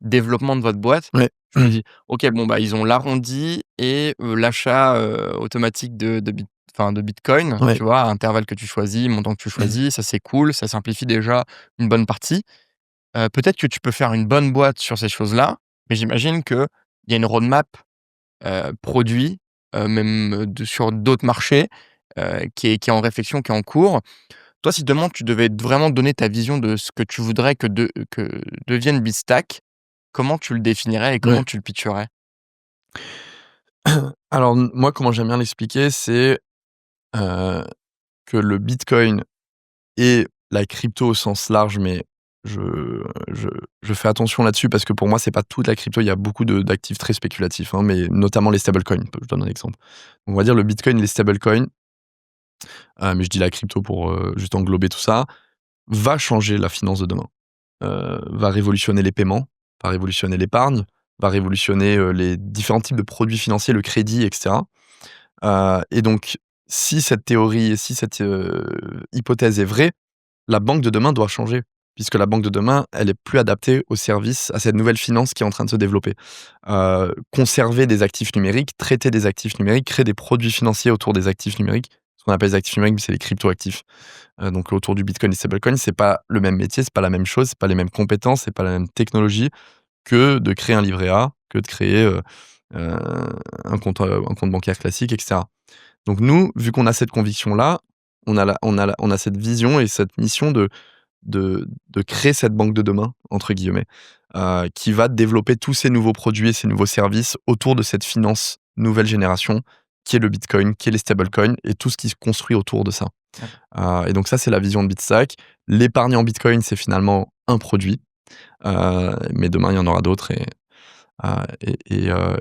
développement de votre boîte, Ouais. je me dis: «OK, bon, bah, ils ont l'arrondi et l'achat, automatique de bitcoin», Ouais. tu vois? À intervalle que tu choisis, montant que tu choisis, ça, c'est cool, ça simplifie déjà une bonne partie. Peut-être que tu peux faire une bonne boîte sur ces choses-là, mais j'imagine qu'il y a une roadmap, produit, même, sur d'autres marchés, qui est en réflexion, qui est en cours. Toi, si demain tu devais vraiment donner ta vision de ce que tu voudrais que devienne Beatstack, comment tu le définirais et comment Ouais. tu le pitcherais? Alors moi, comment j'aime bien l'expliquer, c'est, heu, que le bitcoin et la crypto au sens large, mais je je je fais attention là-dessus parce que pour moi, c'est pas toute la crypto. Il y a beaucoup d'actifs très spéculatifs, hein, mais notamment les stablecoins. Je donne un exemple. On va dire le bitcoin et les stablecoins, mais je dis la crypto pour, juste englober tout ça, va changer la finance de demain. Va révolutionner les paiements, va révolutionner l'épargne, va révolutionner, les différents types de produits financiers, le crédit et cetera. Et donc si cette théorie, si cette, hypothèse est vraie, la banque de demain doit changer, puisque la banque de demain, elle est plus adaptée au service à cette nouvelle finance qui est en train de se développer. Conserver des actifs numériques, traiter des actifs numériques, créer des produits financiers autour des actifs numériques. Ce qu'on appelle les actifs numériques, c'est les cryptoactifs. Donc autour du bitcoin et des stablecoins, c'est pas le même métier, c'est pas la même chose, c'est pas les mêmes compétences, c'est pas la même technologie que de créer un livret A, que de créer, heu, un compte bancaire classique et cetera. Donc nous, vu qu'on a cette conviction-là, on a cette vision et cette mission de créer cette «banque de demain» entre guillemets, qui va développer tous ces nouveaux produits et ces nouveaux services autour de cette finance nouvelle génération, qui est le bitcoin, qui est les stablecoins et tout ce qui se construit autour de ça. D'accord. Et donc ça, c'est la vision de Bitstack. L'épargne en bitcoin, c'est finalement un produit, mais demain, il y en aura d'autres et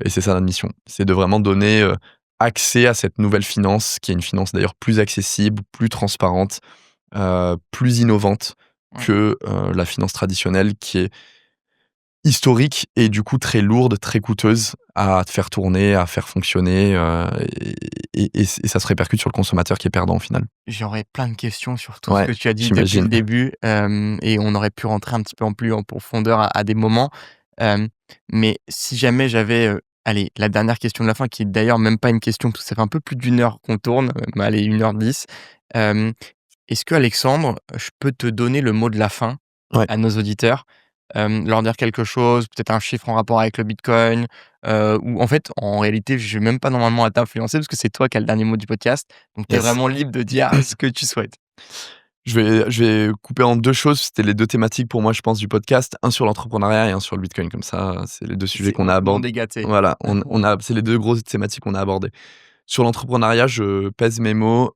c'est ça notre mission. C'est de vraiment donner, accès à cette nouvelle finance, qui est une finance d'ailleurs plus accessible, plus transparente, plus innovante Ouais. que, la finance traditionnelle qui est historique et du coup très lourde, très coûteuse à faire tourner, à faire fonctionner, et ça se répercute sur le consommateur qui est perdant au final. J'aurais plein de questions sur tout ce Ouais, que tu as dit depuis le j'imagine. début, et on aurait pu rentrer un petit peu en plus en profondeur à des moments. Hem, mais si jamais j'avais, allez, la dernière question de la fin qui est d'ailleurs même pas une question parce que ça fait un peu plus d'une heure qu'on tourne, allez 1h10. Hem, est-ce que Alexandre, je peux te donner le mot de la fin Ouais. à nos auditeurs? Leur dire quelque chose, peut-être un chiffre en rapport avec le bitcoin, ou en fait, en réalité, j'ai même pas normalement à t'influencer parce que c'est toi qui as le dernier mot du podcast, donc tu es Yes. vraiment libre de dire ce que tu souhaites. Je vais couper en 2 choses. C'était les 2 thématiques pour moi, je pense, du podcast. Un sur l'entrepreneuriat et un sur le bitcoin. Comme ça, c'est les 2 sujets C'est qu'on a le monde abordés. est gâté. Voilà, c'est les 2 grosses thématiques qu'on a abordées. Sur l'entrepreneuriat, je pèse mes mots,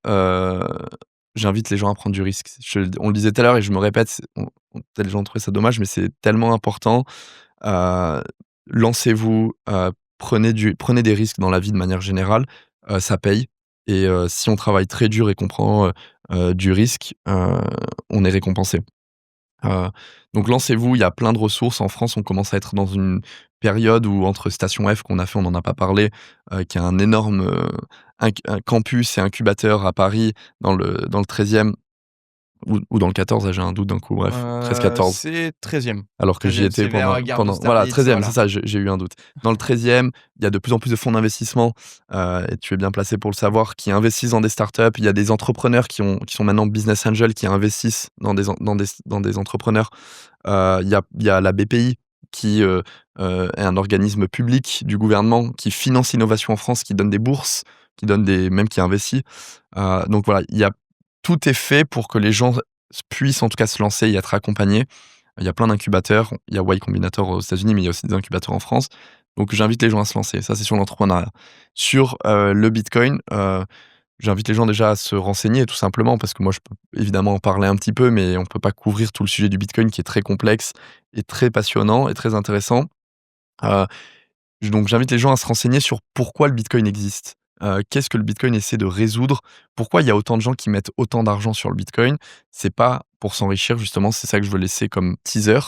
j'invite les gens à prendre du risque. On le disait tout à l'heure et je me répète, peut-être les gens trouvent ça dommage, mais c'est tellement important. Heu, Lancez-vous, prenez des risques dans la vie de manière générale, ça paye et si on travaille très dur et qu'on prend, du risque, on est récompensé. Heu, donc lancez-vous, il y a plein de ressources. En France, on commence à être dans une période où entre Station F qu'on a fait, on n'en a pas parlé, qui est un énorme, un campus et incubateur à Paris dans le 13e. Ou dans le 14, là, j'ai un doute d'un coup, bref, 13-14. C'est 13e. Alors que j'y 13e, étais c'est vers, gare voilà, d'Austerlitz, 13e, c'est voilà. ça, j'ai eu un doute. Dans le 13e, il y a de plus en plus de fonds d'investissement, et tu es bien placé pour le savoir, qui investissent dans des startups. Il y a des entrepreneurs qui sont maintenant business angels, qui investissent dans des entrepreneurs. Il y a la BPI qui, est un organisme public du gouvernement qui finance l'innovation en France, qui donne des bourses, qui investit. Donc voilà, tout est fait pour que les gens puissent en tout cas se lancer et être accompagnés. Il y a plein d'incubateurs. Il y a Y Combinator aux États-Unis, mais il y a aussi des incubateurs en France. Donc j'invite les gens à se lancer. Ça, c'est sur l'entrepreneuriat. Sur le Bitcoin, j'invite les gens déjà à se renseigner tout simplement parce que moi, je peux évidemment en parler un petit peu, mais on ne peut pas couvrir tout le sujet du Bitcoin qui est très complexe et très passionnant et très intéressant. Heu, donc j'invite les gens à se renseigner sur pourquoi le Bitcoin existe. Qu'est-ce que le Bitcoin essaie de résoudre? Pourquoi il y a autant de gens qui mettent autant d'argent sur le Bitcoin? C'est pas pour s'enrichir justement, c'est ça que je veux laisser comme teaser.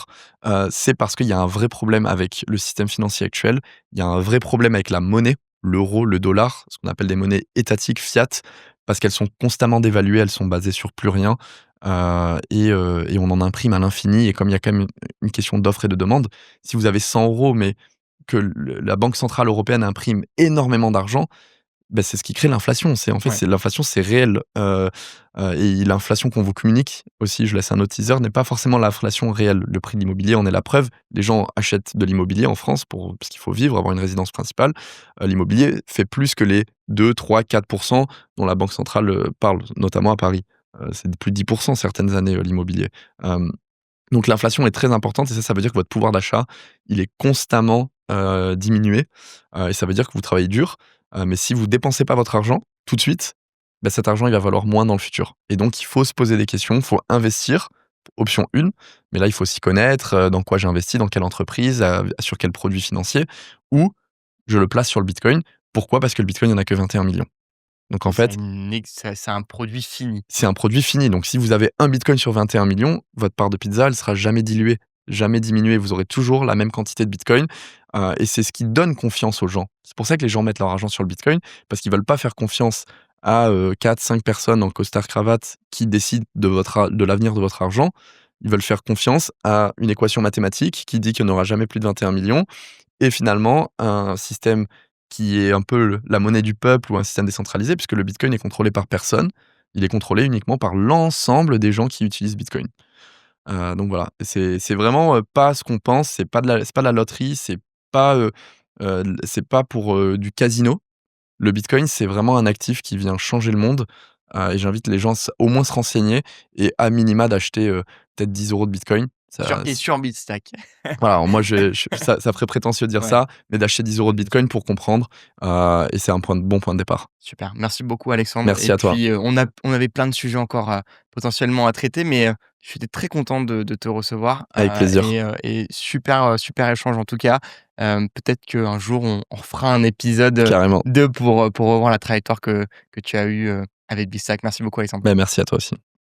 C'est parce qu'il y a un vrai problème avec le système financier actuel. Il y a un vrai problème avec la monnaie, l'euro, le dollar, ce qu'on appelle des monnaies étatiques fiat, parce qu'elles sont constamment dévaluées, elles sont basées sur plus rien, et on en imprime à l'infini et comme il y a quand même une question d'offre et de demande, si vous avez 100 € mais que la Banque centrale européenne imprime énormément d'argent, bah, c'est ce qui crée l'inflation. Ouais. C'est l'inflation, c'est réel. Et l'inflation qu'on vous communique aussi, je laisse un autre teaser, n'est pas forcément l'inflation réelle. Le prix de l'immobilier en est la preuve. Les gens achètent de l'immobilier en France parce qu'il faut vivre, avoir une résidence principale. L'immobilier fait plus que les 2, 3, 4% dont la Banque centrale parle, notamment à Paris. C'est plus de 10% certaines années, l'immobilier. Donc l'inflation est très importante et ça veut dire que votre pouvoir d'achat, il est constamment, diminué, et ça veut dire que vous travaillez dur, mais si vous dépensez pas votre argent tout de suite, bah, cet argent, il va valoir moins dans le futur et donc il faut se poser des questions, il faut investir, option 1, mais là, il faut s'y connaître, dans quoi j'investis, dans quelle entreprise, sur quel produit financier ou je le place sur le bitcoin. Pourquoi? Parce que le bitcoin, il y en a que 21 millions. Donc en Et ça a fait, une ex ça c'est un produit fini. c'est un produit fini. Donc, si vous avez un bitcoin sur 21 millions, votre part de pizza, elle sera jamais diluée, jamais diminuée. Vous aurez toujours la même quantité de bitcoin. Et c'est ce qui donne confiance aux gens. C'est pour ça que les gens mettent leur argent sur le bitcoin, parce qu'ils veulent pas faire confiance à 4-5 personnes en costard-cravate qui décident de l'avenir de votre argent. Ils veulent faire confiance à une équation mathématique qui dit qu'il n'y en aura jamais plus de 21 millions. Et finalement, un système qui est un peu la monnaie du peuple ou un système décentralisé, puisque le Bitcoin est contrôlé par personne. Il est contrôlé uniquement par l'ensemble des gens qui utilisent Bitcoin. Donc voilà, c'est vraiment, pas ce qu'on pense, c'est pas de la loterie, c'est pas pour, du casino. Le Bitcoin, c'est vraiment un actif qui vient changer le monde, et j'invite les gens au moins se renseigner et à minima d'acheter, peut-être 10 € de Bitcoin. Ça Sur Bitstack. voilà, alors moi ça ferait prétentieux de dire Ouais, ça, mais d'acheter 10 € de Bitcoin pour comprendre, et c'est un bon point de départ. super. Merci beaucoup Alexandre Merci et à toi, puis, on avait plein de sujets encore, potentiellement à traiter mais, j'étais très content de te recevoir, avec plaisir, et super, super échange en tout cas. Peut-être qu'un jour on refera un épisode, carrément. 2 pour revoir la trajectoire que tu as eue, avec Bitstack. Merci beaucoup Alexandre. Bah, merci à toi aussi.